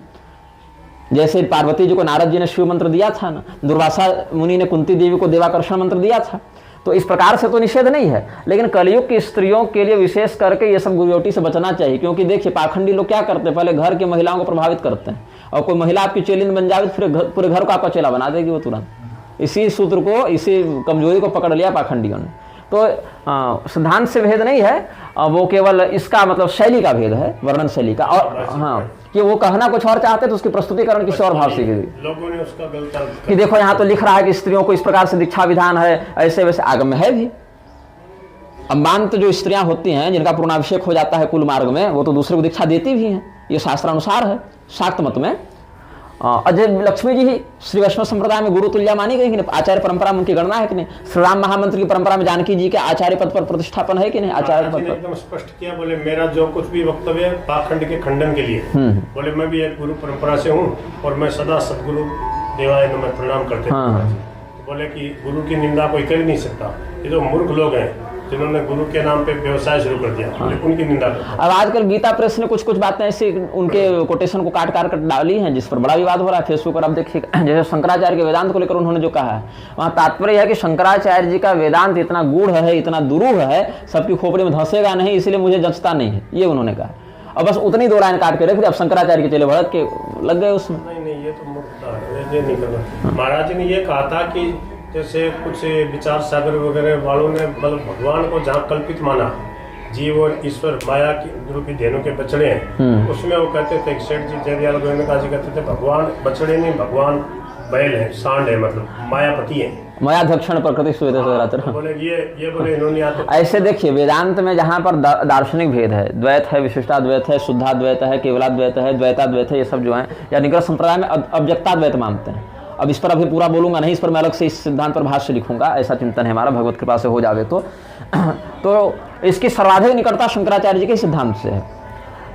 S1: जैसे पार्वती जी को नारद जी ने शिव मंत्र दिया था ना, दुर्वासा मुनि ने कुंती देवी को देवाकर्षण मंत्र दिया था। तो इस प्रकार से तो निषेध नहीं है, लेकिन कलयुग की स्त्रियों के लिए विशेष करके ये सब गुरुओटी से बचना चाहिए। क्योंकि देखिए पाखंडी लोग क्या करते हैं, पहले घर की महिलाओं को प्रभावित करते हैं, और कोई महिला आपकी चेलिन बन जाए फिर पूरे घर को आपका चेला बना देगी वो तुरंत। इसी सूत्र को, इसी कमजोरी को पकड़ लिया पाखंडियों ने। तो सिद्धांत से भेद नहीं है, वो केवल इसका मतलब शैली का भेद है, वर्णन शैली का। और हाँ कि वो कहना कुछ और चाहते तो उसकी प्रस्तुतिकरण किसी और भाव से की गई।
S2: लोगों ने उसका गलत
S1: कि देखो यहाँ तो लिख रहा है कि स्त्रियों को इस प्रकार से दीक्षा विधान है, ऐसे वैसे आगम में है भी। अब मानते जो स्त्रियां होती हैं जिनका पूर्णाभिषेक हो जाता है कुल मार्ग में, वो तो दूसरे को दीक्षा देती भी हैं, ये शास्त्रानुसार है, शाक्त मत में। अजय लक्ष्मी जी ही श्री वैष्णव संप्रदाय में गुरु तुल्य मानी गई कि नहीं, आचार्य परंपरा में उनकी गणना है कि नहीं। श्री राम महामंत्र की परंपरा में जानकी जी के आचार्य पद पर प्रतिष्ठापन है कि नहीं, आचार्य पद पर
S2: एकदम स्पष्ट किया। बोले मेरा जो कुछ भी वक्तव्य है पाखंड के खंडन के लिए, बोले मैं भी एक गुरु परंपरा से हूँ और मैं सदा सदगुरु देवाय नमः प्रणाम करते हैं। बोले कि गुरु की निंदा कोई कर नहीं सकता, ये जो मूर्ख लोग हैं जिन्होंने गुरु के नाम पे व्यवसाय शुरू कर दिया, उनकी निंदा करता।
S1: अब आजकल गीता प्रेस ने कुछ कुछ बातें ऐसी उनके कोटेशन को काट कर डाली हैं जिस पर बड़ा विवाद हो रहा है फेसबुक पर। अब देखिए जैसे शंकराचार्य के वेदांत को लेकर उन्होंने जो कहा है, वहाँ तात्पर्य है कि शंकराचार्य जी का वेदांत इतना गूढ़ है, इतना दुरूह है, सबकी खोपड़ी में धंसेगा नहीं, इसलिए मुझे जचता नहीं है, ये उन्होंने कहा। अब बस उतनी 2 लाइन काट के रख दी। अब शंकराचार्य के चले भड़क के लग गए उसमें।
S2: नहीं ये तो मूर्खता है, ये नहीं करना। महाराज जी ने ये कहा था कि जैसे कुछ विचार सागर वगैरह वालों ने मतलब भगवान को जहाँ कल्पित माना, जीव और ईश्वर माया की रूपी धेनु के बछड़े हैं, उसमें वो कहते थे कि सेठ जी जयदयाल गोविंद जी कहते थे भगवान बछड़े नहीं, भगवान बैल है, सांड है, मतलब मायापति है,
S1: मायाध्यक्षण प्रकृति सुविधा।
S2: बोले ये बोले इन्होंने
S1: ऐसे देखिए वेदांत में जहाँ पर दार्शनिक भेद है, द्वैत है, विशिष्टाद्वैत है, शुद्धाद्वैत है, केवलाद्वैत है, द्वैताद्वैत है, ये सब जो है या निग्रह संप्रदाय में अव्यक्ताद्वैत मानते हैं। अब इस पर अभी पूरा बोलूंगा नहीं, इस पर मैं अलग से इस सिद्धांत पर भाष्य लिखूंगा, ऐसा चिंतन है हमारा, भगवत कृपा से हो जावे तो इसकी सर्वाधिक निकटता शंकराचार्य जी के सिद्धांत से है।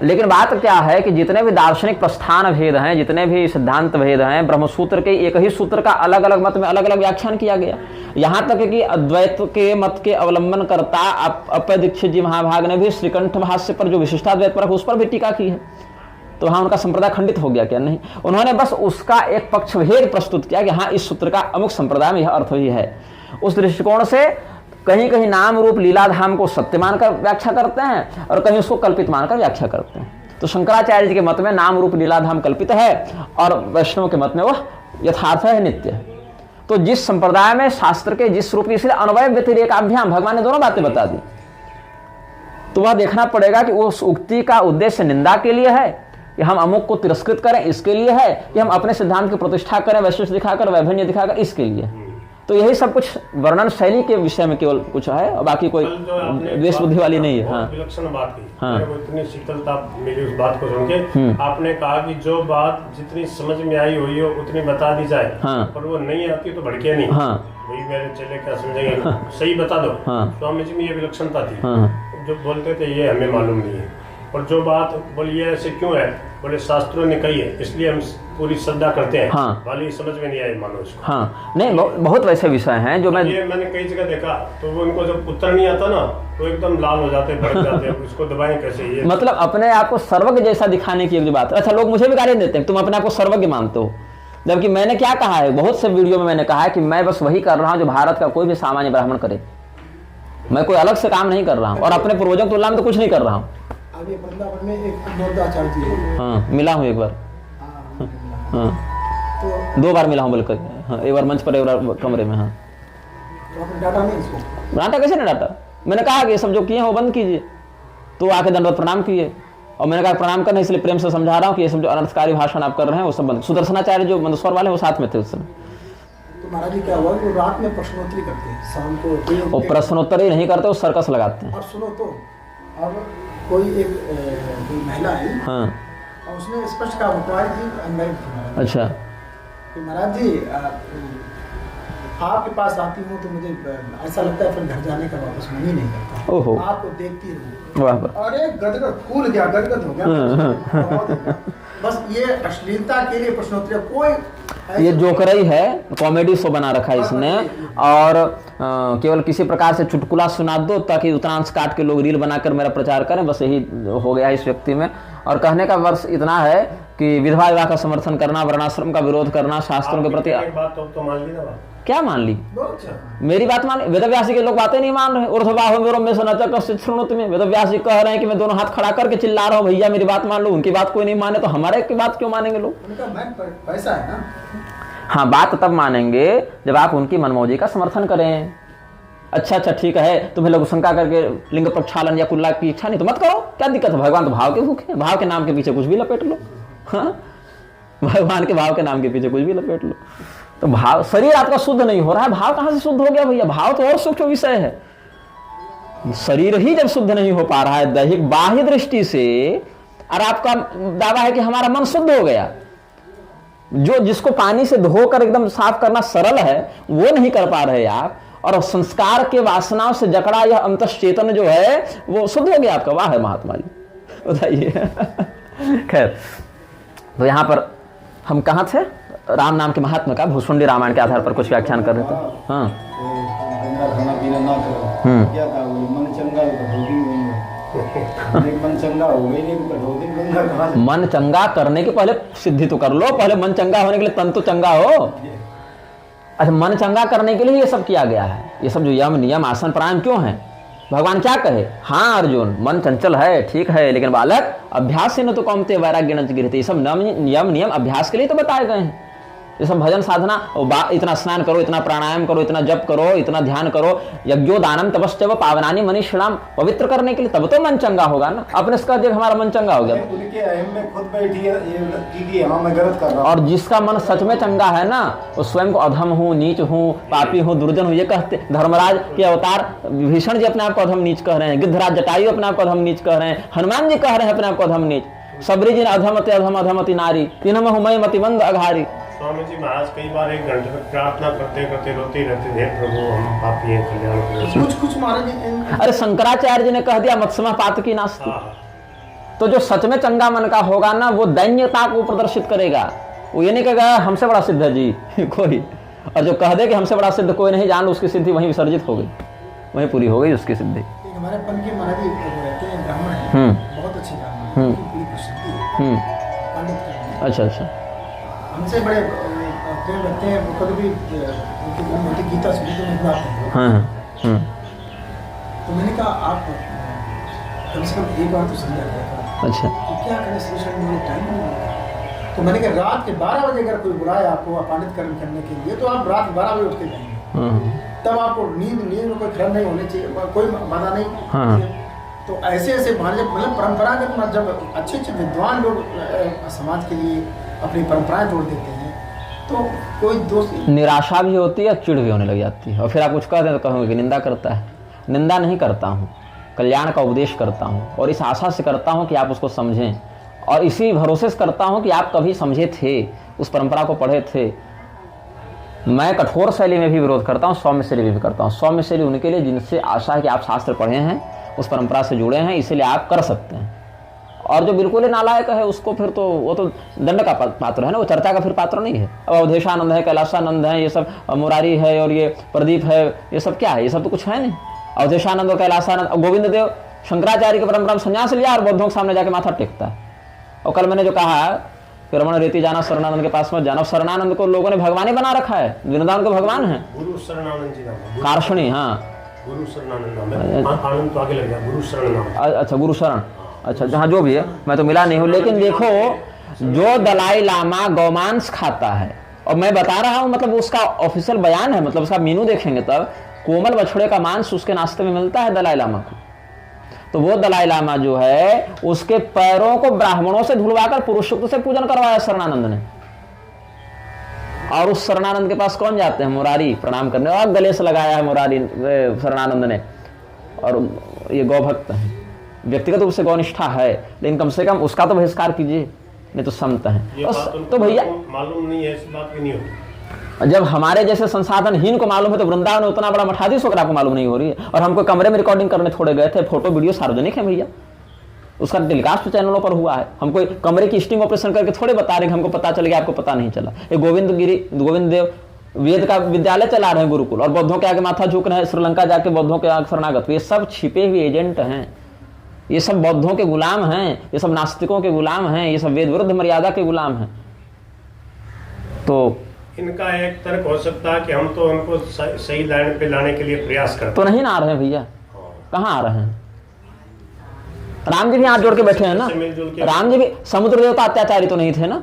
S1: लेकिन बात क्या है कि जितने भी दार्शनिक प्रस्थान भेद हैं, जितने भी सिद्धांत भेद हैं, ब्रह्मसूत्र के एक ही सूत्र का अलग अलग मत में अलग अलग व्याख्यान किया गया। यहाँ तक कि अद्वैत के मत के अवलंबन करता अप्पय दीक्षित जी महाभाग ने भी श्रीकंठ भाष्य पर जो विशिष्टाद्वैत पर उस पर भी टीका की है। तो हाँ, उनका संप्रदाय खंडित हो गया क्या? नहीं, उन्होंने बस उसका एक पक्ष भेद प्रस्तुत किया कि हाँ इस सूत्र का अमुक संप्रदाय में यह अर्थ ही है। उस दृष्टिकोण से कहीं कहीं नाम रूप लीलाधाम को सत्य मानकर व्याख्या करते हैं और कहीं उसको कल्पित मानकर व्याख्या करते हैं। तो शंकराचार्य जी के मत में नाम रूप लीलाधाम कल्पित है और वैष्णव के मत में वह यथार्थ है, नित्य है। तो जिस संप्रदाय में शास्त्र के जिस रूप, इसलिए अन्वय व्यतिरेकाभ्याम भगवान ने दोनों बातें बता दी। तो वह देखना पड़ेगा कि उस उक्ति का उद्देश्य निंदा के लिए है कि हम अमुक को तिरस्कृत करें, इसके लिए है कि हम अपने सिद्धांत की प्रतिष्ठा करें, वैशिष्ट दिखाकर, वैभन्य दिखाकर, इसके लिए। तो यही सब कुछ वर्णन शैली के विषय में केवल कुछ है और बाकी कोई द्वेष बुद्धि वाली नहीं है। हाँ,
S2: विलक्षण बात की।
S1: हाँ,
S2: मेरे को इतनी शीतलता मिली उस बात को सुन के। आपने कहा कि जो बात जितनी समझ में आई हुई हो उतनी बता दी जाए। हाँ, पर वो नहीं आती तो भड़के नहीं। हाँ, वही मेरे चले क्या समझेंगे। हाँ, सही बता दो। हाँ, स्वामी जी में ये विलक्षणता थी। हाँ, जो बोलते थे ये हमें मालूम नहीं है, और जो बात बोलिए ऐसे क्यों है, बोले शास्त्रों ने कही है इसलिए हम पूरी श्रद्धा करते हैं। हाँ, वाली समझ में नहीं आई मानो इसको। हाँ, नहीं, बहुत वैसे विषय हैं जो मैंने कई जगह देखा, तो वो उनको जब उत्तर नहीं आता ना तो एकदम लाल हो जाते, भड़क जाते हैं। इसको दबाएं कैसे? ये मतलब अपने आप को सर्वज्ञ जैसा दिखाने की एक जो बात है। अच्छा, लोग मुझे भी गाली देते हैं तुम अपने आप को सर्वज्ञ मानते हो, जबकि मैंने क्या कहा है, बहुत से वीडियो में मैंने कहा है कि मैं बस वही कर रहा हूँ जो भारत का कोई भी सामान्य ब्राह्मण करे। मैं कोई अलग से काम नहीं कर रहा हूँ और अपने पूर्वजों की तुलना में तो कुछ नहीं कर रहा हूँ।
S3: अभी वृंदावन में एक अनोदाचार्य जी है।
S1: हाँ, मिला हूँ एक बार। हाँ, तो 2 बार मिला हूँ बल्कि। हाँ, एक बार मंच पर, एक बार कमरे में। हाँ,
S3: तो आपने डांटा नहीं इसको?
S1: डांटा कैसे नहीं डांटा? मैंने कहा कि ये सब जो किए हैं वो बंद कीजिए। तो आके दंडवत प्रणाम किए और मैंने कहा प्रणाम करना इसलिए प्रेम से समझा रहा हूँ कि ये सब जो अनर्थकारी भाषण आप कर रहे हैं वो सब बंद। सुदर्शनाचार्य जो मंदस्वर वाले वो साथ में थे उस समय।
S3: तो महाराज जी क्या हुआ, वो रात में प्रश्नोत्तरी करते हैं, शाम को
S1: वो प्रश्नोत्तरी नहीं करते, वो सर्कस लगाते हैं।
S3: अब सुनो, तो अब कोई एक महिला आई। हाँ, और उसने स्पष्ट कहा महाराज जी अनमैरिड। अच्छा, तो महाराज जी आपके पास आती हूँ तो मुझे ऐसा लगता है फिर घर जाने का वापस मन ही नहीं करता। ओहो, आपको देखती रहूँ। अरे गदगद फूल गया, गदगद हो गया। बस ये अश्लीलता के लिए प्रश्नोत्तरी, कोई
S1: ये जोकरई है, कॉमेडी शो बना रखा है इसने, और केवल किसी प्रकार से चुटकुला सुना दो ताकि उतना अंश काट के लोग रील बनाकर मेरा प्रचार करें, बस यही हो गया इस व्यक्ति में। और कहने का वर्ष इतना है कि विधवा विवाह का समर्थन करना, वर्णाश्रम का विरोध करना, शास्त्रों के प्रति
S2: तो मान ली ना।
S1: क्या मान ली? मेरी बात मान, वेदव्यास जी के लोग बातें नहीं मान रहे। ऊर्ध्वबाहो मेरो में सनचक शिक्षुणुत में वेदव्यास जी कह रहे हैं कि मैं दोनों हाथ खड़ा करके चिल्ला रहा हूँ भैया मेरी बात मान लो, उनकी बात कोई नहीं माने तो हमारे की बात क्यों मानेंगे लोग?
S3: पैसा है ना।
S1: हाँ, बात तब मानेंगे जब आप उनकी मनमौजी का समर्थन करें। अच्छा ठीक है, तुम्हें लघु शंका करके लिंग प्रक्षालन या कुल्ला की इच्छा नहीं तो मत करो, क्या दिक्कत है? भगवान तो भाव के भूखे हैं, भाव के नाम के पीछे कुछ भी लपेट लो। हाँ, भगवान के भाव के नाम के पीछे कुछ भी लपेट लो। तो भाव, शरीर आपका शुद्ध नहीं हो रहा है, भाव कहां से शुद्ध हो गया भैया? भाव तो और सूक्ष्म विषय है। शरीर ही जब शुद्ध नहीं हो पा रहा है दैहिक बाह्य दृष्टि से, और आपका दावा है कि हमारा मन शुद्ध हो गया, जो जिसको पानी से धोकर एकदम साफ करना सरल है वो नहीं कर पा रहे आप, और संस्कार के वासनाओं से जकड़ा यह अंतश्चेतन जो है वो शुद्ध हो गया आपका। वाह है महात्मा जी, बताइए। खैर, तो यहां पर हम कहां थे? राम नाम के महात्मा का भूषुंडी रामायण के आधार पर कुछ व्याख्यान कर रहे थे। हाँ, मन चंगा करने के पहले सिद्धि तो कर लो, पहले मन चंगा होने के लिए तन तो चंगा हो। अच्छा, मन चंगा करने के लिए ये सब किया गया है, ये सब जो यम नियम आसन प्राणायाम क्यों है? भगवान क्या कहे? हाँ अर्जुन, मन चंचल है, ठीक है, लेकिन बालक अभ्यास से न तो कौमते वैराग्य न गृहते। ये सब नियम अभ्यास के लिए तो बताए गए हैं। ये सब भजन साधना, इतना स्नान करो, इतना प्राणायाम करो, इतना जप करो, इतना ध्यान करो, यज्ञोदानम तपस्व पावनानी मनीषिणाम, पवित्र करने के लिए, तब तो मन चंगा होगा ना। अपने से कह दिया हमारा मन चंगा हो गया,
S3: उनके अहम में खुद बैठी है दीदी, हाँ मैं गलत कर रहा हूं।
S1: और जिसका मन सच में चंगा है ना, वो स्वयं को अधम हूँ, नीच हूँ, पापी हूँ, दुर्जन हूँ ये कहते। धर्मराज के अवतार भीषण जी अपने आप को अधम नीच कह रहे हैं, गिद्धराज जटायु अपने आप को अधम नीच कह रहे हैं, हनुमान जी कह रहे हैं अपने आप को अधम नीच, सबरी जी अधमति अधम अधमति नारी, तीनम हुमय मति मंद अघारी।
S2: स्वामी जी महाराज कई बार 1 घंटे तक प्रार्थना करते करते रोते रहते थे, प्रभु हम पापी हैं, कल्याण करो।
S3: कुछ महाराज
S1: अरे शंकराचार्य जी ने कह दिया मत्स्यमा पातकी नास्ति। तो जो सच में चंगा मन का होगा ना, वो दैन्यता को प्रदर्शित करेगा, वो ये नहीं कहेगा रहमसे बड़ा सिद्ध है जी कोई, और जो कह दे कि हमसे बड़ा सिद्ध कोई नहीं, जान लो उसकी सिद्धि वहीं विसर्जित हो गई, वहीं पूरी हो गई उसकी सिद्धि।
S3: हमारे पन के महाराज जी रहते हैं, ब्राह्मण हैं, बहुत अच्छे ब्राह्मण हैं, पूरी प्रसिद्धि है, पंडित हैं।
S1: अच्छा अच्छा,
S3: हमसे बड़े प्रेम रखते हैं, वो कभी भी उनकी गुरुमति गीता सुनी तो नहीं बुलाते हैं।
S1: हाँ
S3: तो मैंने कहा आप कम से कम एक बार तो समझा करें।
S1: अच्छा,
S3: तो क्या करें श्री मुझे टाइम नहीं मिला। तो मैंने कहा रात के 12 बजे अगर कोई बुलाए आपको पांडित कर्म करने के लिए, तो आप रात 12 बजे उठ के जाएंगे, तब आपको नींद में कोई खराब नहीं होनी चाहिए, कोई बाधा नहीं। तो ऐसे ऐसे मतलब परंपरागत जब अच्छे अच्छे विद्वान लोग समाज के लिए अपनी परंपराएं जोड़ देते हैं, तो कोई दोस्त
S1: निराशा भी होती है, चिढ़ भी होने लग जाती है, और फिर आप कुछ कहते हैं तो कहोगे कि निंदा करता है। निंदा नहीं करता हूँ, कल्याण का उपदेश करता हूँ, और इस आशा से करता हूँ कि आप उसको समझें, और इसी भरोसे से करता हूँ कि आप कभी समझे थे, उस परंपरा को पढ़े थे। मैं कठोर शैली में भी विरोध करता हूँ, सौम्य शैली में भी करता हूँ। सौम्य शैली उनके लिए जिनसे आशा है कि आप शास्त्र पढ़े हैं, उस परंपरा से जुड़े हैं, इसीलिए आप कर सकते हैं। और जो बिल्कुल ही नालायक है उसको फिर तो वो तो दंड का पात्र है ना, वो चर्चा का फिर पात्र नहीं है। अब अवधेशानंद है, कैलाशानंद है, ये सब मुरारी है, और ये प्रदीप है, ये सब क्या है? ये सब तो कुछ है नहीं। अवधेशानंद और कैलाशानंद, गोविंद देव शंकराचार्य के परंपरा में संन्यास लिया और बौद्धों के सामने जाके माथा टेकता है। और कल मैंने जो कहा कि रमण रेती जाना, शरणानंद के पास में जाना, शरणानंद को लोगों ने भगवान ही बना रखा है, वृंदावन के भगवान है।
S2: गुरु शरणानंद जी नाम है,
S1: कार्षणी, हाँ
S2: गुरु शरणानंद नाम है, आनंद तो आगे लग गया, गुरु शरण नाम है।
S1: अच्छा, गुरु शरण, अच्छा जहाँ जो भी है, मैं तो मिला नहीं हूँ। लेकिन देखो, जो दलाई लामा गौमांस खाता है, और मैं बता रहा हूँ, मतलब उसका ऑफिशियल बयान है, मतलब उसका मेनू देखेंगे तब, कोमल बछड़े का मांस उसके नाश्ते में मिलता है दलाई लामा को। तो वो दलाई लामा जो है, उसके पैरों को ब्राह्मणों से धुलवाकर पुरुषों से पूजन करवाया शरणानंद ने। और उस शरणानंद के पास कौन जाते हैं? मुरारी प्रणाम करने, और गले से लगाया है मुरारी शरणानंद ने। और ये गौभक्त है, व्यक्तिगत रूप से गौनिष्ठा है, लेकिन कम से कम उसका तो बहिष्कार कीजिए, नहीं तो संत है। तो भैया
S2: मालूम नहीं है, इस बात की नहीं होती।
S1: जब हमारे जैसे संसाधनहीन को मालूम है, तो वृंदावन में उतना बड़ा मठाधीश होकर आपको मालूम नहीं हो रही है। और हमको कमरे में रिकॉर्डिंग करने थोड़े गए थे, फोटो वीडियो सार्वजनिक है भैया, उसका टेलीकास्ट चैनलों पर हुआ है। हमको कमरे की स्टिंग ऑपरेशन करके थोड़े बता रहे हैं, हमको पता चल गया, आपको पता नहीं चला। ये गोविंद देव वेद का विद्यालय चला रहे हैं, गुरुकुल, और बौद्धों के आगे माथा झुक रहे हैं, श्रीलंका जाके बौद्धों के आगे शरणागत। ये सब छिपे हुए एजेंट हैं, ये सब बौद्धों के गुलाम हैं, ये सब नास्तिकों के गुलाम हैं, ये सब वेद विरुद्ध मर्यादा के गुलाम हैं। तो
S2: इनका एक तर्क हो सकता है कि हम तो उनको सही लाइन पे लाने के लिए प्रयास करते,
S1: तो नहीं ना आ रहे हैं भैया, कहाँ आ रहे हैं? राम जी भी हाथ जोड़ के बैठे हैं ना, राम जी भी समुद्र देवता अत्याचारी तो नहीं थे ना,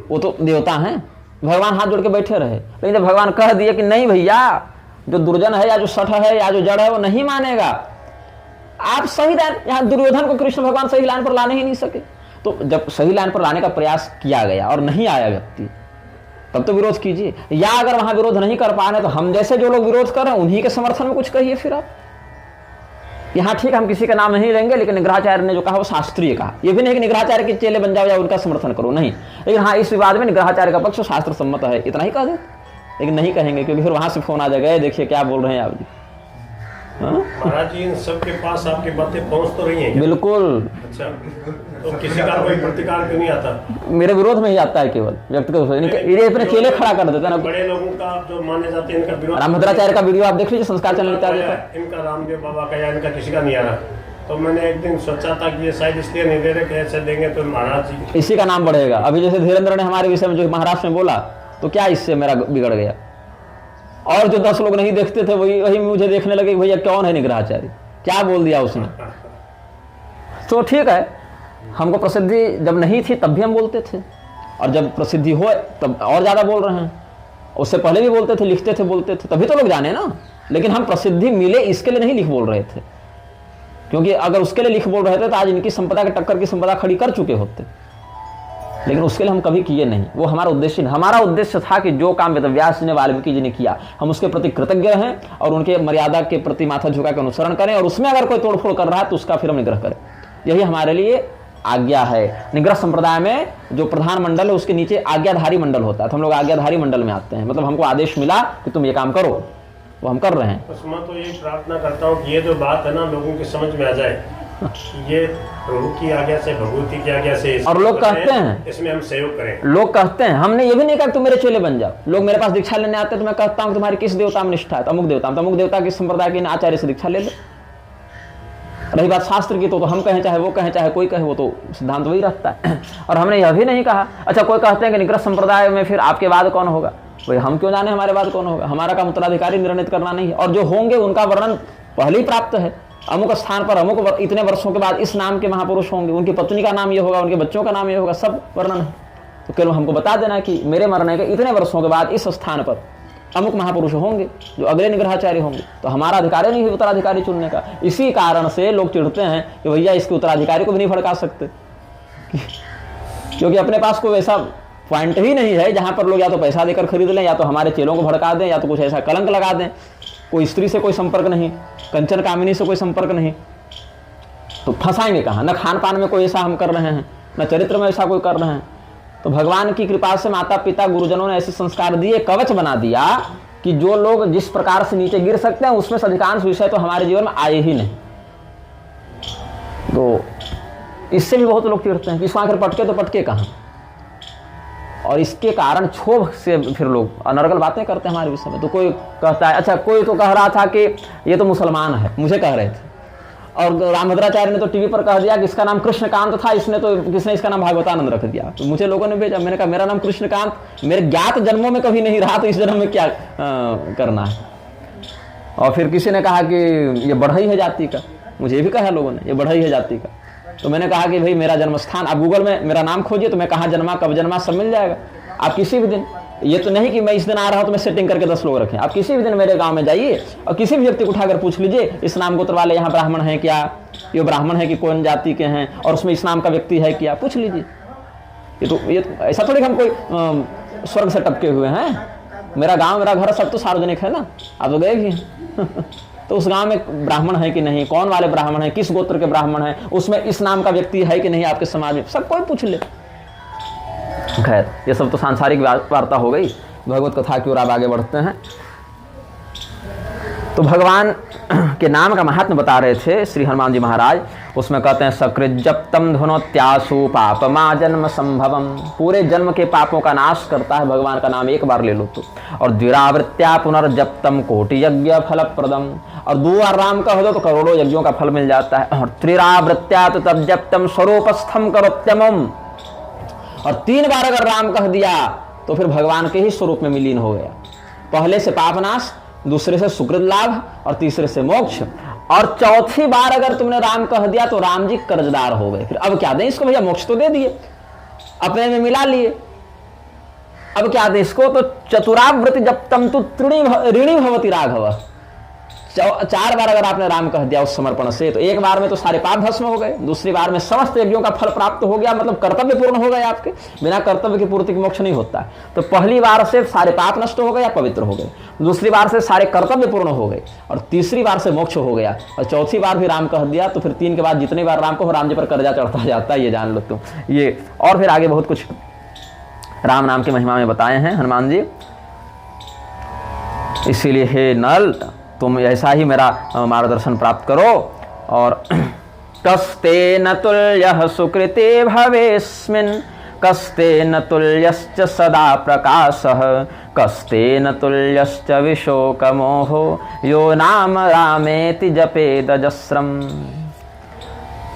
S1: वो तो देवता हैं, भगवान हाथ जोड़ के बैठे रहे। लेकिन जब भगवान कह दिए कि नहीं भैया, जो दुर्जन है या जो सठ है या जो जड़ है वो नहीं मानेगा, आप सही लाइन, यहाँ दुर्योधन को कृष्ण भगवान सही लाइन पर लाने ही नहीं सके। तो जब सही लाइन पर लाने का प्रयास किया गया और नहीं आया व्यक्ति, तब तो विरोध कीजिए। या अगर वहां विरोध नहीं कर पा रहे तो हम जैसे जो लोग विरोध कर रहे हैं उन्हीं के समर्थन में कुछ कहिए। फिर आप यहाँ ठीक, हम किसी का नाम नहीं लेंगे, लेकिन निग्रहाचार्य ने जो कहा वो शास्त्रीय कहा। ये भी नहीं कि निग्रहाचार्य के चेले बन जाओ या उनका समर्थन करो, नहीं। लेकिन हाँ, इस विवाद में निग्रहाचार्य का पक्ष शास्त्र सम्मत है, इतना ही कह दे। लेकिन नहीं कहेंगे, क्योंकि फिर वहां से फोन आ जाएगा, देखिए क्या बोल रहे हैं आप जी।
S2: महाराज जी, इन सबके पास आपकी बातें पहुंच तो रही हैं?
S1: बिल्कुल।
S2: अच्छा, तो किसी का कोई प्रतिकार क्यों नहीं आता?
S1: मेरे विरोध में ही आता है केवल, व्यक्तिगत ये अपने चेले खड़ा कर देते हैं।
S2: बड़े लोगों का जो माने जाते हैं, इनका विरोध।
S1: रामभद्राचार्य का वीडियो आप देख लीजिए, संस्कार चैनल
S2: इनका रामदेव बाबा का या इनका किसी का नहीं आ रहा। तो मैंने एक दिन सोचा था कि ये शायद इसलिए नहीं दे रहे कि ऐसे देंगे तो महाराज जी
S1: इसी का नाम बढ़ेगा। अभी जैसे धीरेन्द्र ने हमारे विषय में जो महाराष्ट्र में बोला, तो क्या इससे मेरा बिगड़ गया? और जो 10 लोग नहीं देखते थे वही मुझे देखने लगे, भैया कौन है निग्रहाचार्य, क्या बोल दिया उसने। तो ठीक है, हमको प्रसिद्धि जब नहीं थी तब भी हम बोलते थे, और जब प्रसिद्धि हो तब और ज़्यादा बोल रहे हैं। उससे पहले भी बोलते थे, लिखते थे, बोलते थे, तभी तो लोग जाने ना। लेकिन हम प्रसिद्धि मिले इसके लिए नहीं लिख बोल रहे थे, क्योंकि अगर उसके लिए लिख बोल रहे थे तो आज इनकी संपदा के टक्कर की संपदा खड़ी कर चुके होते। लेकिन उसके लिए हम कभी किए नहीं, वो हमारा उद्देश्य नहीं। हमारा उद्देश्य था कि जो काम वेदव्यास जी ने, वाल्मीकि जी ने किया, हम उसके प्रति कृतज्ञ हैं और उनके मर्यादा के प्रति माथा झुका के अनुसरण करें, और उसमें अगर कोई तोड़फोड़ कर रहा है तो उसका फिर हम निग्रह करें। यही हमारे लिए आज्ञा है। निग्रह संप्रदाय में जो प्रधान मंडल है उसके नीचे आज्ञाधारी मंडल होता है, तो हम लोग आज्ञाधारी मंडल में आते हैं। मतलब हमको आदेश मिला कि तुम ये काम करो, वो हम कर रहे हैं।
S2: बस मैं तो ये प्रार्थना करता हूँ कि ये जो बात है ना लोगों की समझ में आ जाए, ये प्रभु की आज्ञा से, भगवती की आज्ञा से।
S1: और लोग कहते हैं
S2: इसमें हम सहयोग करें।
S1: लोग कहते हैं, हमने ये भी नहीं कहा तुम मेरे चेले बन जाओ। लोग मेरे पास दीक्षा लेने आते हैं तो मैं कहता हूँ तुम्हारी किस देवता में निष्ठा है, तो अमुक देवता में, तो अमुक देवता के संप्रदाय के आचार्य से दीक्षा ले लो। रही बात शास्त्र की तो हम कहें चाहे वो कहें चाहे कोई कहे, वो तो सिद्धांत वही रखता है। और हमने यह भी नहीं कहा। अच्छा, कोई कहते हैं कि निग्रह संप्रदाय में फिर आपके बाद कौन होगा, भाई हम क्यों जाने हमारे बाद कौन होगा, हमारा काम उत्तराधिकारी निर्णित करना नहीं है। और जो होंगे उनका वर्णन पहले ही प्राप्त है, अमुक स्थान पर अमुक इतने वर्षों के बाद इस नाम के महापुरुष होंगे, उनकी पत्नी का नाम ये होगा, उनके बच्चों का नाम ये होगा, सब वर्णन है। तो केवल हमको बता देना कि मेरे मरने के इतने वर्षों के बाद इस स्थान पर अमुक महापुरुष होंगे जो अगले निग्रहाचार्य होंगे, तो हमारा अधिकारी नहीं है उत्तराधिकारी चुनने का। इसी कारण से लोग चिढ़ते हैं कि भैया इसके उत्तराधिकारी को भी नहीं भड़का सकते, क्योंकि अपने पास कोई ऐसा पॉइंट ही नहीं है जहां पर लोग या तो पैसा देकर खरीद लें, या तो हमारे चेलों को भड़का दें, या तो कुछ ऐसा कलंक लगा दें। कोई स्त्री से कोई संपर्क नहीं, कंचन कामिनी से कोई संपर्क नहीं, तो फंसाएंगे कहाँ। न खान पान में कोई ऐसा हम कर रहे हैं, न चरित्र में ऐसा कोई कर रहे हैं। तो भगवान की कृपा से माता पिता गुरुजनों ने ऐसे संस्कार दिए, कवच बना दिया कि जो लोग जिस प्रकार से नीचे गिर सकते हैं उसमें से अधिकांश विषय तो हमारे जीवन में आए ही नहीं। तो इससे भी बहुत लोग चिढ़ते हैं कि इसको आखिर पटके तो पटके कहाँ। और इसके कारण क्षोभ से फिर लोग अनर्गल बातें करते हैं हमारे विषय में। तो कोई कहता है, अच्छा कोई तो कह रहा था कि ये तो मुसलमान है, मुझे कह रहे थे, और रामभद्राचार्य ने तो टीवी पर कह दिया कि इसका नाम कृष्णकांत था, किसने इसका नाम भागवतानंद रख दिया। तो मुझे लोगों ने भेजा, मैंने कहा मेरा नाम कृष्णकांत मेरे ज्ञात जन्मों में कभी नहीं रहा, तो इस जन्म में क्या करना है। और फिर किसी ने कहा कि ये बढ़ई है जाति का, मुझे भी कहा लोगों ने ये बढ़ई है जाति का। तो मैंने कहा कि भाई मेरा जन्म स्थान आप गूगल में मेरा नाम खोजिए तो मैं कहाँ जन्मा कब जन्मा सब मिल जाएगा। आप किसी भी दिन, ये तो नहीं कि मैं इस दिन आ रहा हूँ तो मैं सेटिंग करके 10 लोग रखें, आप किसी भी दिन मेरे गांव में जाइए और किसी भी व्यक्ति को उठाकर पूछ लीजिए इस नाम गोत्र वाले यहाँ ब्राह्मण हैं क्या, ये ब्राह्मण है कि कौन जाति के हैं, और उसमें इस नाम का व्यक्ति है क्या, पूछ लीजिए। ये तो ऐसा थोड़ी हम कोई स्वर्ग से टपके हुए हैं। मेरा गाँव मेरा घर सब तो सार्वजनिक है ना, आप तो गए भी हैं। तो उस गांव में ब्राह्मण है कि नहीं, कौन वाले ब्राह्मण है, किस गोत्र के ब्राह्मण है, उसमें इस नाम का व्यक्ति है कि नहीं आपके समाज में, सब कोई पूछ ले। खैर ये सब तो सांसारिक वार्ता हो गई, भगवत कथा की ओर आप आगे बढ़ते हैं। तो भगवान के नाम का महात्म्य बता रहे थे श्री हनुमान जी महाराज। उसमें कहते हैं सकृत जप्तम धुनोत्यासु पापमा जन्म संभवम, पूरे जन्म के पापों का नाश करता है भगवान का नाम एक बार ले लो तो। और द्विरावृत्या पुनर्जप्तम कोटि यज्ञ फलप्रदम, और 2 बार राम कह दो तो करोड़ों यज्ञों का फल मिल जाता है। और त्रिरावृत्या तो तब जप्तम स्वरूपस्थम करोत्यमम, और 3 बार अगर राम कह दिया तो फिर भगवान के ही स्वरूप में विलीन हो गया। पहले से पापनाश, दूसरे से सुकृत लाभ, और तीसरे से मोक्ष, और चौथी बार अगर तुमने राम कह दिया तो राम जी कर्जदार हो गए। फिर अब क्या दें इसको, भैया मोक्ष तो दे दिए, अपने में मिला लिए, अब क्या दें इसको। तो चतुरावृत्ति जप्तम तु ऋणी भवति राघव, 4 बार अगर आपने राम कह दिया उस समर्पण से तो एक बार में तो सारे पाप भस्म हो गए, दूसरी बार में समस्त यज्ञों का फल प्राप्त हो गया, मतलब कर्तव्य पूर्ण हो गए आपके। बिना कर्तव्य की पूर्ति की मोक्ष नहीं होता। तो पहली बार से सारे पाप नष्ट हो गए या पवित्र हो गए, दूसरी बार से सारे कर्तव्य पूर्ण हो गए, और तीसरी बार से मोक्ष हो गया, और चौथी बार भी राम कह दिया तो फिर 3 के बाद जितनी बार राम कहो राम जी पर कर्जा चढ़ता जाता है, ये जान लो तुम। ये और फिर आगे बहुत कुछ राम नाम की महिमा में बताए हैं हनुमान जी। इसीलिए हे नल तुम ऐसा ही मेरा मार्गदर्शन प्राप्त करो। और कस्ते न तुल्यः सुकृते भवेस्मिन्, कस्ते न तुल्यश्च सदा प्रकाशः, कस्ते न तुल्यश्च विशोकमोहो, यो नाम रामेति जपेद अजस्रम्।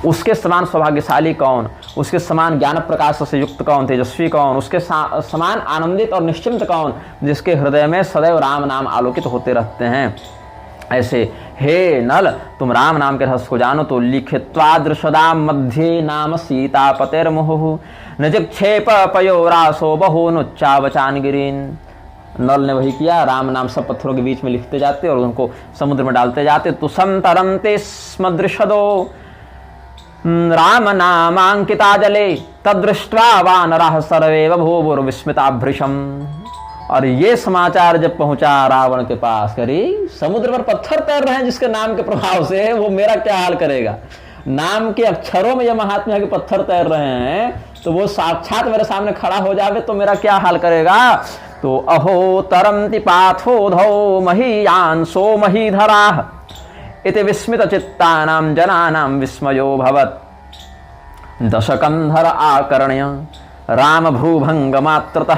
S1: उसके समान सौभाग्यशाली कौन, उसके समान ज्ञान प्रकाश से युक्त कौन, तेजस्वी कौन, उसके समान आनंदित और निश्चिंत कौन, जिसके हृदय में सदैव राम नाम आलोकित होते रहते हैं। ऐसे हे नल तुम राम नाम के रहस्य को जानो तो लिखित्वा दृशदा मध्ये नाम सीतापतेर्मुहुः, निजिक्षेप पयोरासो बहूनुच्चावचान गिरीन। नल ने वही किया, राम नाम सब पत्थरों के बीच में लिखते जाते और उनको समुद्र में डालते जाते। तुसं तरन्ते स्म दृशदो राम नामांकिता जले तदृष्ट्वा वानराः सर्वे बभूवुर्विस्मिता भृशम्। और ये समाचार जब पहुंचा रावण के पास, करी समुद्र पर पत्थर तैर रहे हैं जिसके नाम के प्रभाव से, वो मेरा क्या हाल करेगा। नाम के अक्षरों में यह महात्मा के पत्थर तैर रहे हैं, तो वो साक्षात मेरे सामने खड़ा हो जावे तो मेरा क्या हाल करेगा। तो अहो तरन्ति पाथोधौ महीयान सो महीधराः इति विस्मित चित्तानां जनानां विस्मयो भवत्। दशकंधर आकर्ण्य राम भ्रूभंग मात्रतः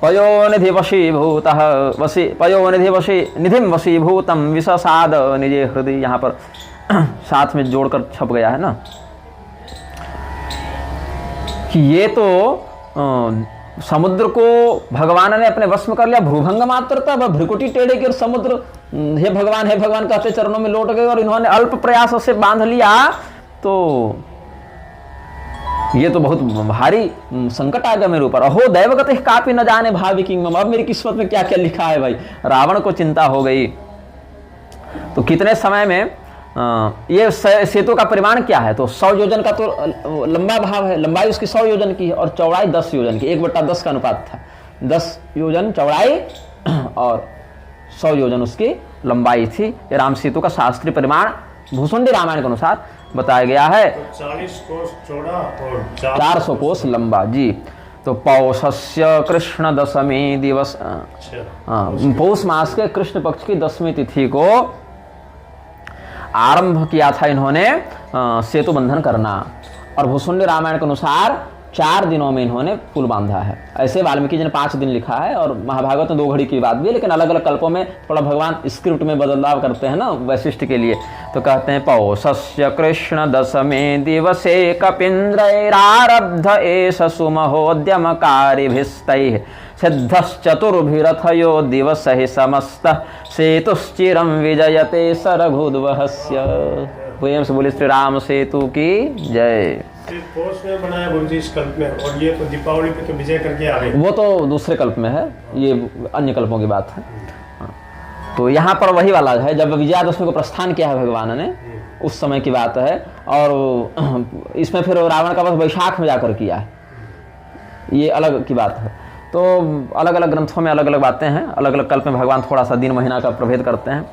S1: पयोनिधि वशीभूतं विससाद निजे हृदय। यहाँ पर साथ में जोड़कर छप गया है ना कि ये तो समुद्र को भगवान ने अपने वश में कर लिया। भ्रूभंग मात्रता, भ्रिकुटी टेढ़े की और समुद्र हे भगवान कहते चरणों में लौट गए और इन्होंने अल्प प्रयासों से बांध लिया। तो ये तो बहुत भारी संकट आ गया मेरे ऊपर। अहो दैवगत कापी न जाने भावी किंग, अब मेरी किस्मत में क्या क्या लिखा है भाई। रावण को चिंता हो गई। तो कितने समय में ये सेतु का परिमाण क्या है, तो 100 योजन का तो लंबा भाव है, लंबाई उसकी 100 योजन की है और चौड़ाई 10 योजन की, 1/10 का अनुपात था। 10 योजन चौड़ाई और 100 योजन उसकी लंबाई थी। ये राम सेतु का शास्त्रीय परिमाण भूसुंडी रामायण के अनुसार बताया गया है।
S2: 40 कोस चौड़ा और
S1: 400 कोस लंबा जी। तो पौषस्य कृष्ण दशमी दिवस, पौष मास के कृष्ण पक्ष की 10वीं तिथि को आरंभ किया था इन्होंने सेतु बंधन करना। और भूसुंडी रामायण के अनुसार 4 दिनों में इन्होंने पुल बांधा है। ऐसे वाल्मीकि जी ने 5 दिन लिखा है और महाभारत में 2 घड़ी की बात भी है, लेकिन अलग अलग कल्पों में थोड़ा भगवान स्क्रिप्ट में बदलाव करते हैं ना वैशिष्ट के लिए। तो कहते हैं पौषस्य कृष्ण दशमे दिवसे कपिन्द्रैरारब्ध एष सुमहोद्यमकारिभिस्तैः सिद्धश्चतुर्भिरथयो दिवसहि समस्तः सेतुश्चिरं विजयते सरघुद्वहस्य। प्रेम से बोले श्री राम सेतु की जय।
S2: पोष में बनाया गुरुजी इस कल्प में, और ये तो दीपावली पे तो विजय करके आ गए।
S1: वो तो दूसरे कल्प में है, ये अन्य कल्पों की बात है। तो यहाँ पर वही वाला है जब विजयादशमी को प्रस्थान किया है भगवान ने, उस समय की बात है। और इसमें फिर रावण का वध वैशाख में जाकर किया है, ये अलग की बात है। तो अलग अलग ग्रंथों में अलग अलग बातें हैं, अलग अलग कल्प में भगवान थोड़ा सा दिन महीना का प्रभेद करते हैं।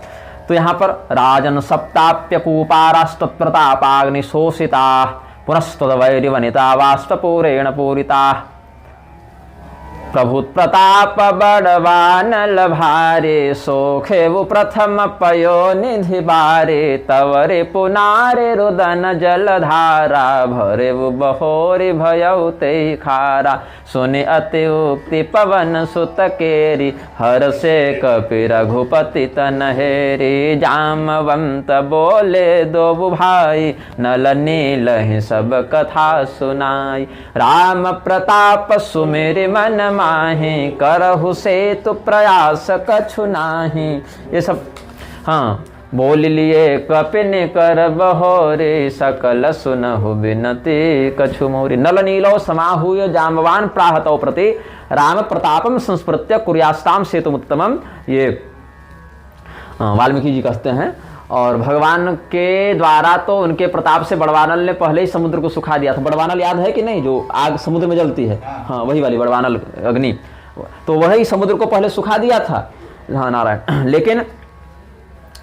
S1: तो यहाँ पर राजन सप्ताप्य कूपारास्तत्प्रतापाग्नि शोषिता पुनस्तवैरिवनिता वाष्पूरेण पूरिता प्रभुत प्रताप बड़वानल भारे सोखे वो प्रथम पयो निधि बारे तवरे पुनारे रुदन जलधारा भरे वो बहोरी भयउ ते खारा सुनि अति उक्ति पवन सुत केरी हर से कपि रघुपति तनहेरी जामवंत बोले दो भाई नल नील सब कथा सुनाई राम प्रताप सुमेरि मन माहि करहु सेतु प्रयास कछु नाही। ये सब हाँ बोल लिए कपिन कर बहोरे सकल सुनहु बिनती कछु मोरी नल नीलो समाहूय जामवान प्राहतो प्रति राम प्रतापम संस्मृत्य कुर्यास्ताम सेतुमुत्तमम। ये वाल्मीकि जी कहते हैं। और भगवान के द्वारा तो उनके प्रताप से बड़वानल ने पहले ही समुद्र को सुखा दिया था। बड़वानल याद है कि नहीं, जो आग समुद्र में जलती है, हाँ वही वाली बड़वानल अग्नि, तो वही समुद्र को पहले सुखा दिया था। हाँ नारायण। लेकिन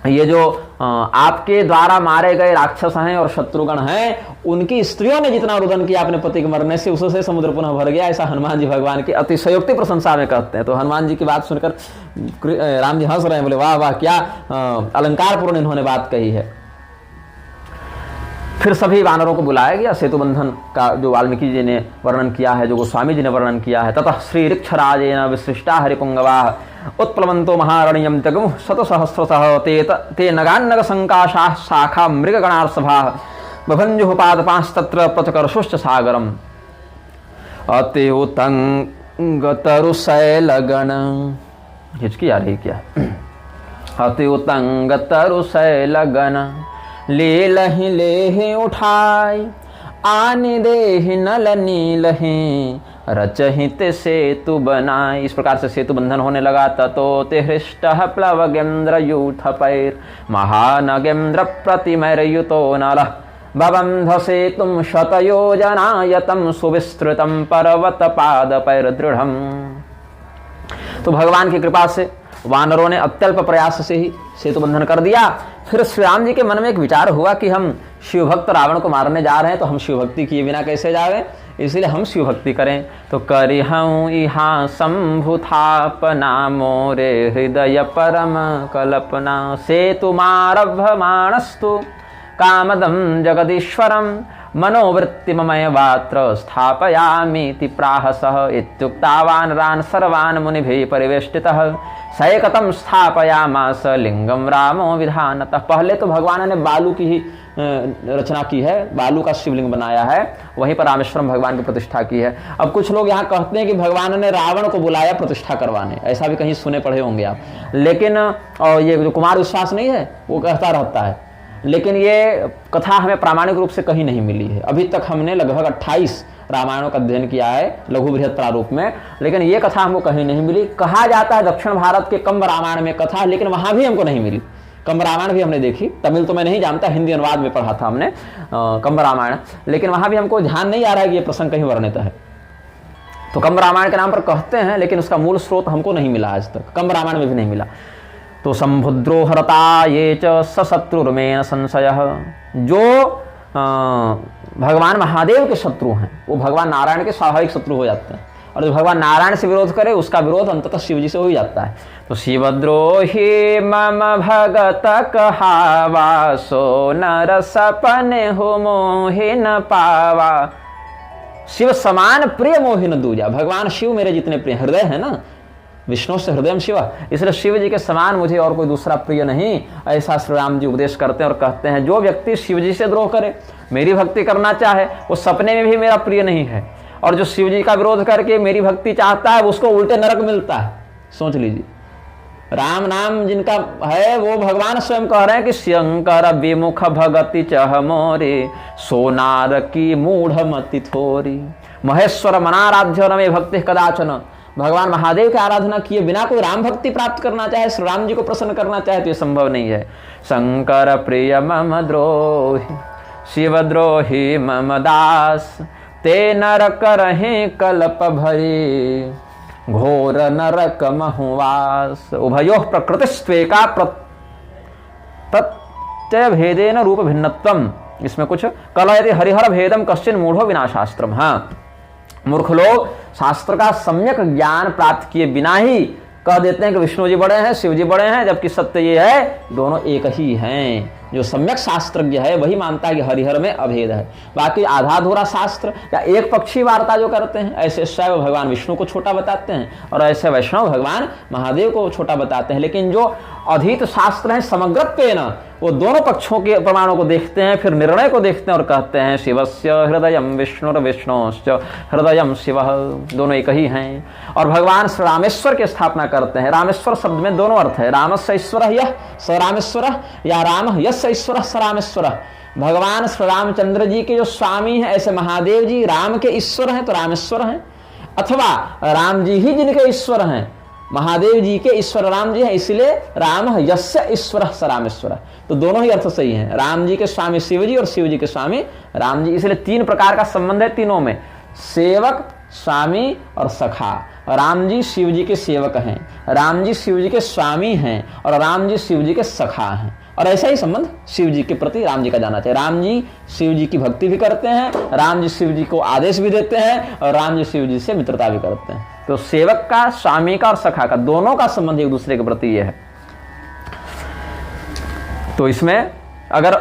S1: ये जो आपके द्वारा मारे गए राक्षस हैं और शत्रुगण हैं, उनकी स्त्रियों ने जितना रुदन किया अपने पति के मरने से, उससे समुद्र पुनः भर गया, ऐसा हनुमान जी भगवान की अतिशयोक्ति प्रशंसा में कहते हैं। तो हनुमान जी की बात सुनकर राम जी हंस रहे हैं, बोले वाह वाह क्या अलंकार पूर्ण इन्होंने बात कही है। फिर सभी वानरों को बुलाया गया। सेतु बंधन का जो वाल्मीकि जी ने वर्णन किया है, जो गोस्वामी जी ने वर्णन किया है, ततः श्री ऋक्षराजेन विसृष्टा हरिपुंगवा उत्प्लवंतो महारण्यम जगमु शतसहस्रशः ते नगान्नग संकाशा शाखा मृगगणार्सभा बभंजुः पादपांस्तत्र प्रचकर्षुश्च सागरम अति उतंगतरुशैलगण। हिचकी आ रही क्या? अति उतंगतरुशैलगण लीलहि लेहि उठाई आनि देहि नल नीलहि रचहित सेतु बनाए। इस प्रकार से सेतु बंधन होने लगा। ततो ते हृष्ट प्लवगेन्द्र यूथ पैर महानगेन्द्र प्रतिमैर्युतो नलः बबंध सेतुम शतयोजनायतम सुविस्तृतम पर्वत पाद पैर दृढ़म। तो भगवान की कृपा से वानरों ने अत्यल्प प्रयास से ही सेतु बंधन कर दिया। फिर श्री राम जी के मन में एक विचार हुआ कि हम शिव भक्त रावण को मारने जा रहे हैं, तो हम शिव भक्ति किए बिना कैसे जावे, इसलिए हम शिव भक्ति करें। तो करिहऊँ इहा शंभुथापना मोरे हृदय परम कल्पना सेतुमारभमाणस्तु कामदं जगदीश्वरं मनोवृत्तिमय वात्र स्थापयामीति प्राहसः इत्युक्तावान् रान् सर्वान् मुनिभिः परिवेष्टितः सैकतं स्थापयामास लिंगम रामो विधानतः। पहले तो भगवान ने बालू की ही रचना की है, बालू का शिवलिंग बनाया है, वहीं पर रामेश्वरम भगवान की प्रतिष्ठा की है। अब कुछ लोग यहाँ कहते हैं कि भगवान ने रावण को बुलाया प्रतिष्ठा करवाने, ऐसा भी कहीं सुने पढ़े होंगे आप, लेकिन ये जो कुमार विश्वास नहीं है वो कहता रहता है, लेकिन ये कथा हमें प्रामाणिक रूप से कहीं नहीं मिली है। अभी तक हमने लगभग 28 रामायणों का अध्ययन किया है लघु बृहत प्रारूप में, लेकिन ये कथा हमको कहीं नहीं मिली। कहा जाता है दक्षिण भारत के कंब रामायण में कथा है, लेकिन वहां भी हमको नहीं मिली। कंब रामायण भी हमने देखी, तमिल तो मैं नहीं जानता, हिंदी अनुवाद में पढ़ा था हमने कंब रामायण, लेकिन वहां भी हमको ध्यान नहीं आ रहा है कि ये प्रसंग कहीं वर्णित है। तो कंब रामायण के नाम पर कहते हैं, लेकिन उसका मूल स्रोत हमको नहीं मिला आज तक, कंब रामायण में भी नहीं मिला। तो संभुद्रो हरता ये च सशत्रुर्मेन संशयः। जो भगवान महादेव के शत्रु हैं वो भगवान नारायण के स्वाभाविक शत्रु हो जाते हैं, और जो भगवान नारायण से विरोध करे उसका विरोध अंततः शिव जी से हो ही जाता है। तो शिवद्रोही मम भगत कहावा सो नर सपने हो मोहि न पावा। शिव समान प्रिय मोहि न दूजा। भगवान शिव मेरे जितने प्रिय, हृदय है ना, विष्णु से हृदय शिव, इसलिए शिव जी के समान मुझे और कोई दूसरा प्रिय नहीं। ऐसा श्री राम जी उपदेश करते हैं और कहते हैं जो व्यक्ति शिव जी से द्रोह करे, मेरी भक्ति करना चाहे, वो सपने में भी मेरा प्रिय नहीं है, और जो शिव जी का विरोध करके मेरी भक्ति चाहता है उसको उल्टे नरक मिलता है। सोच लीजिए, राम नाम जिनका है वो भगवान स्वयं कह रहे हैं कि शंकर विमुख भगति चह मोरे सोनार की मूढ़ मति थोरी महेश्वर मनाराध्य रमे भक्ति कदाचन। भगवान महादेव की आराधना किए बिना कोई राम भक्ति प्राप्त करना चाहे, श्री राम जी को प्रसन्न करना चाहे तो ये संभव नहीं है। शंकर प्रिय मम द्रोही शिवद्रोही मम दास ते नरक रहे कल्प भरी घोर नरक महुवास। उभयो प्रकृतिस्त्वेका प्रत्यय भेदेन रूप भिन्नत्वम। इसमें कुछ कलयति हरिहर भेदम कश्चिन मूढ़ो विनाशास्त्रम। हाँ, मूर्ख लोग शास्त्र का सम्यक ज्ञान प्राप्त किए बिना ही कह देते हैं कि विष्णु जी बड़े हैं, शिव जी बड़े हैं, जबकि सत्य ये है दोनों एक ही हैं। जो सम्यक शास्त्रज्ञ है वही मानता है कि हरिहर में अभेद है। बाकी आधा अधूरा शास्त्र या एक पक्षी वार्ता जो करते हैं, ऐसे शैव भगवान विष्णु को छोटा बताते हैं और ऐसे वैष्णव भगवान महादेव को छोटा बताते हैं। लेकिन जो अधीत शास्त्र है समग्रत्वेन वो दोनों पक्षों के प्रमाणों को देखते हैं, फिर निर्णय को देखते हैं और कहते हैं शिवस्य हृदयम विष्णुर विष्णुश्च हृदयम शिव, दोनों एक ही हैं। और भगवान श्री रामेश्वर की स्थापना करते हैं। रामेश्वर शब्द में दोनों अर्थ है, रामस्य ईश्वर यह स रामेश्वर या राम यस्य ईश्वर स रामेश्वर। भगवान श्री रामचंद्र जी के जो स्वामी हैं, ऐसे महादेव जी राम के ईश्वर हैं तो रामेश्वर हैं, अथवा राम जी ही जिनके ईश्वर हैं, महादेव जी के ईश्वर राम जी हैं, इसलिए राम यस्य ईश्वर स रामेश्वर। तो दोनों ही अर्थ सही हैं, राम जी के स्वामी शिव जी और शिव जी के स्वामी राम जी। इसलिए तीन प्रकार का संबंध है तीनों में, सेवक, स्वामी और सखा। राम जी शिव जी के सेवक हैं, राम जी शिव जी के स्वामी हैं और राम जी शिव जी के सखा हैं। और ऐसा ही संबंध शिव जी के प्रति राम जी का जाना चाहिए। राम जी शिव जी की भक्ति भी करते हैं, राम जी शिव जी को आदेश भी देते हैं और राम जी शिव जी से मित्रता भी करते हैं। तो सेवक का, स्वामी का और सखा का, दोनों का संबंध एक दूसरे के प्रति ये है। तो इसमें अगर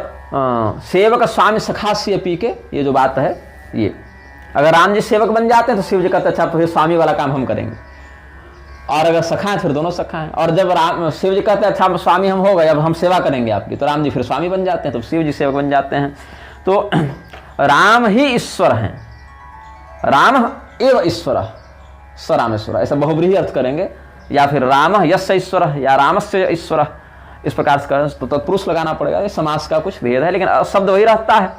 S1: सेवक स्वामी सखा से पी के ये जो बात है, ये अगर राम जी सेवक बन जाते हैं तो शिव जी कहते अच्छा तो फिर स्वामी वाला काम हम करेंगे, और अगर सखा है फिर दोनों सखा हैं। और जब राम शिव जी कहते हैं अच्छा स्वामी हम हो गए, अब हम सेवा करेंगे आपकी, तो राम जी फिर स्वामी बन जाते हैं, तो शिव जी सेवक बन जाते हैं। तो राम ही ईश्वर हैं, राम एव ईश्वर स रामेश्वर, ऐसा बहुब्रीहि अर्थ करेंगे, या फिर राम यस्य ईश्वर या रामस्य ईश्वर, इस प्रकार से करें तो तत्पुरुष लगाना पड़ेगा। ये समास का कुछ भेद है लेकिन शब्द वही रहता है।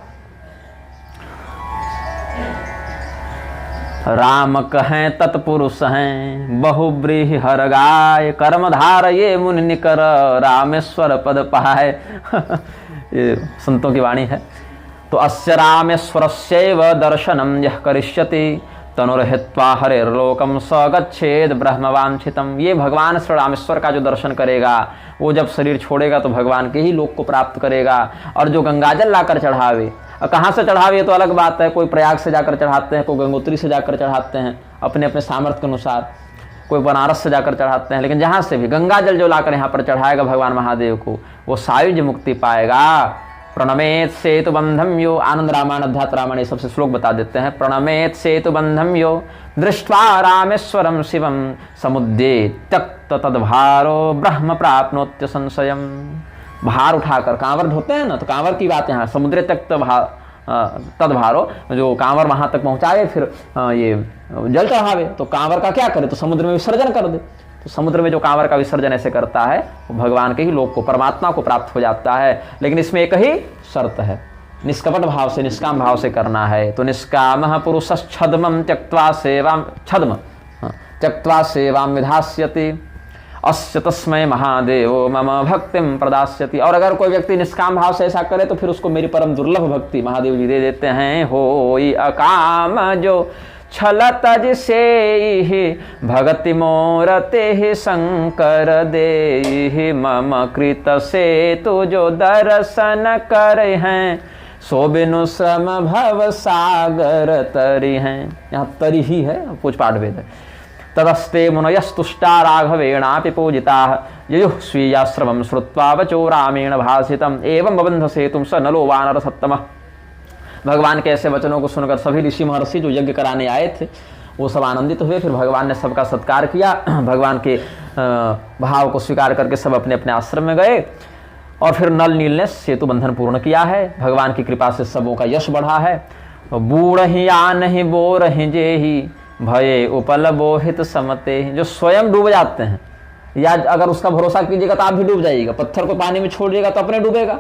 S1: राम कहें तत्पुरुष हैं, बहुब्रीहि हर गाय, कर्मधार ये मुनि निकर, रामेश्वर पद पाए। ये संतों की वाणी है। तो अस्य रामेश्वरस्यैव दर्शनम यह करिष्यति, तनुर्हित्वा हरेर्लोकम स गच्छेद ब्रह्मवांछितम। ये भगवान श्री रामेश्वर का जो दर्शन करेगा, वो जब शरीर छोड़ेगा तो भगवान के ही लोक को प्राप्त करेगा। और जो गंगाजल लाकर चढ़ावे, और कहाँ से चढ़ावे तो अलग बात है, कोई प्रयाग से जाकर चढ़ाते हैं, कोई गंगोत्री से जाकर चढ़ाते हैं अपने अपने सामर्थ्य के अनुसार, कोई बनारस से जाकर चढ़ाते हैं, लेकिन जहाँ से भी गंगाजल जो लाकर यहाँ पर चढ़ाएगा भगवान महादेव को, वो सायुज्य मुक्ति पाएगा। प्रणमेत सेतु बंधम यो, आनंद रामायण अध्यात्म रामायण ये सबसे श्लोक बता देते हैं। प्रणमेत सेतु बंधम यो दृष्ट्वा रामेश्वरम शिवम, समुद्रे त्यक्त तद्भारो ब्रह्म प्राप्नोत्य संशयम। भार उठाकर कांवर ढोते हैं ना, तो कांवर की बात यहाँ, समुद्र त्यक्त तद्भारो, जो कांवर वहां तक पहुंचावे फिर ये जल चढ़ावे, तो कांवर का क्या करे, तो समुद्र में विसर्जन कर दे। तो समुद्र में जो कांवर का विसर्जन ऐसे करता है वो भगवान के ही लोक को, परमात्मा को प्राप्त हो जाता है। लेकिन इसमें एक ही शर्त है, निष्कपट भाव से, निष्काम भाव से करना है। तो निष्कामः पुरुषः छद्मं त्यक्त्वा सेवां, छद्म त्यक्त्वा सेवां विधास्यति, अस्य तस्मै महादेवो मम भक्तिम प्रदास्यति। और अगर कोई व्यक्ति निष्काम भाव से ऐसा करे तो फिर उसको मेरी परम दुर्लभ भक्ति महादेव जी दे देते हैं। होई अकाम जो छल तज से भगति मोरते शंकर दे, मम कृत से तु जो दर्शन करे हैं, सो बिनु श्रम भव सागर तरी हैं। यहाँ तरी ही है, कुछ पाठ भेद है। तदस्ते मुनयस्तुष्टा राघवेणापि पूजिताः, ययुः स्वीयाश्रमं श्रुत्वा वचो रामेण भाषितम्, एवं बबन्ध सेतुं स नलो वानर सत्तमः। भगवान के ऐसे वचनों को सुनकर सभी ऋषि महर्षि जो यज्ञ कराने आए थे वो सब आनंदित हुए। फिर भगवान ने सबका सत्कार किया, भगवान के भाव को स्वीकार करके सब अपने अपने आश्रम में गए। और फिर नल नील ने सेतु बंधन पूर्ण किया है। भगवान की कृपा से सबों का यश बढ़ा है। बूढ़ ही आ नहीं बो रही जे ही, भये उपल बोहित समते। जो स्वयं डूब जाते हैं, या अगर उसका भरोसा कीजिएगा तो आप भी डूब जाइएगा। पत्थर को पानी में छोड़िएगा तो अपने डूबेगा,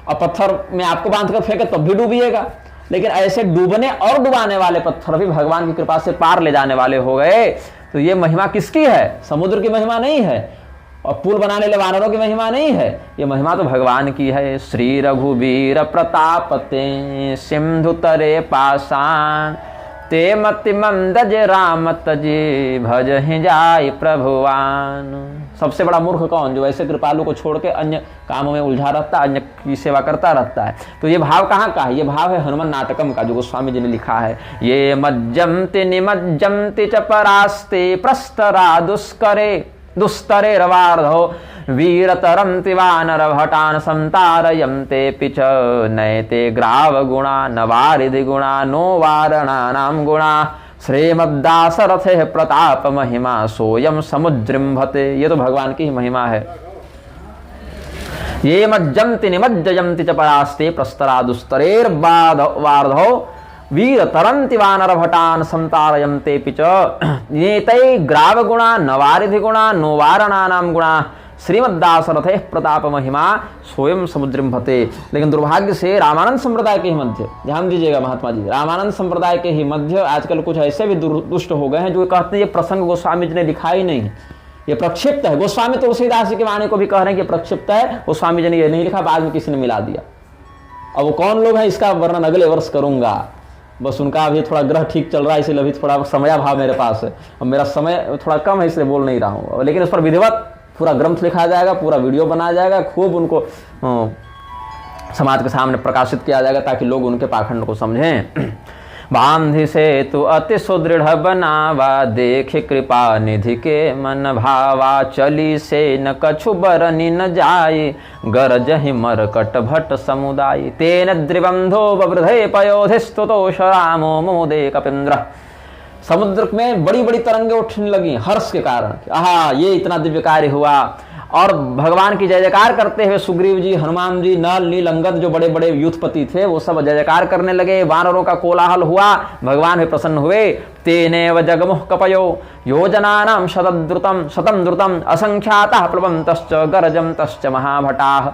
S1: और पत्थर में आपको बांध कर फेंके तब भी डूबिएगा। लेकिन ऐसे डूबने और डुबाने वाले पत्थर भी भगवान की कृपा से पार ले जाने वाले हो गए। तो ये महिमा किसकी है? समुद्र की महिमा नहीं है, और पुल बनाने वाले वानरों की महिमा नहीं है, ये महिमा तो भगवान की है। श्री रघुवीर प्रतापते, सिंधु तरे पाषाण, ते मति मंदज राम तजे, भज ही जाय प्रभुवान। सबसे बड़ा मूर्ख कौन? जो ऐसे कृपालु को छोड़ के अन्य कामों में उलझा रहता है, अन्य की सेवा करता रहता है। तो ये भाव कहाँ का है? ये भाव है हनुमान नाटकम का, जो गोस्वामी जी ने लिखा है। ये मज्जंति निमज्जंति च परास्ते, प्रस्तरा दुष्करे दुस्तरे रवार्धो, वीरतरंति वानर भटान संतारयन्ते पिच, नयते ग्राव गुणा नवारिधि गुणा, नो वारणानाम गुणा, श्रीमद्दासरथे प्रताप महिमा, सोयम समुद्रिम्भते। ये तो भगवान की ही महिमा है। ये मज्जंति निमज्जयन्ति च परास्ते, प्रस्तरा दुस्तरेर वार्धो, वीर तरंति वानर भटान संतारयन्ते पिच, नेतै ग्राव गुणा नवारिधि गुणा, नो वारणानाम गुणा, श्रीमद्दासरथे प्रताप महिमा, स्वयं समुद्रिम्भते। लेकिन दुर्भाग्य से रामानंद संप्रदाय के ही मध्य, ध्यान दीजिएगा महात्मा जी, रामानंद संप्रदाय के ही मध्य आजकल कुछ ऐसे भी दुष्ट हो गए हैं जो कहते हैं ये प्रसंग गोस्वामी जी ने लिखा ही नहीं, ये प्रक्षिप्त है। गोस्वामी तुलसीदास जी के वाणी को भी कह रहे हैं कि प्रक्षिप्त है, गोस्वामी जी ने ये नहीं लिखा, बाद में किसी ने मिला दिया। अब वो कौन लोग हैं इसका वर्णन अगले वर्ष करूंगा। बस उनका अभी थोड़ा ग्रह ठीक चल रहा है, इसलिए अभी थोड़ा समयाभाव मेरे पास है, और मेरा समय थोड़ा कम है इसलिए बोल नहीं रहा हूँ। लेकिन उस पर विधिवत पूरा ग्रंथ लिखा जाएगा, पूरा वीडियो बनाया जाएगा, खूब उनको समाज के सामने प्रकाशित किया जाएगा ताकि लोग उनके पाखंड को समझें। बांधि से तू अति सुदृढ़ बनावा, देखे कृपा निधि के मन भावा, चली से न कछु बरनी न जाए, गरजहि मरकट भट्ट समुदाय, तेन द्रिबंधो बवृधे पयोधिस्तुतोष रामो मोदे कपिंद्र। समुद्र में बड़ी बड़ी तरंगे उठने लगी हर्ष के कारण, आहा ये इतना दिव्य कार्य हुआ। और भगवान की जय जयकार करते हुए सुग्रीव जी, हनुमान जी, नल नील अंगद जो बड़े बड़े युद्धपति थे वो सब जय जयकार करने लगे। वानरों का कोलाहल हुआ, भगवान भी प्रसन्न हुए। तेनेव जगमुह कपयो योजनानां शतं द्रुतम असंख्यातः प्लवन्तश्च गर्जन्तश्च महाभटाः।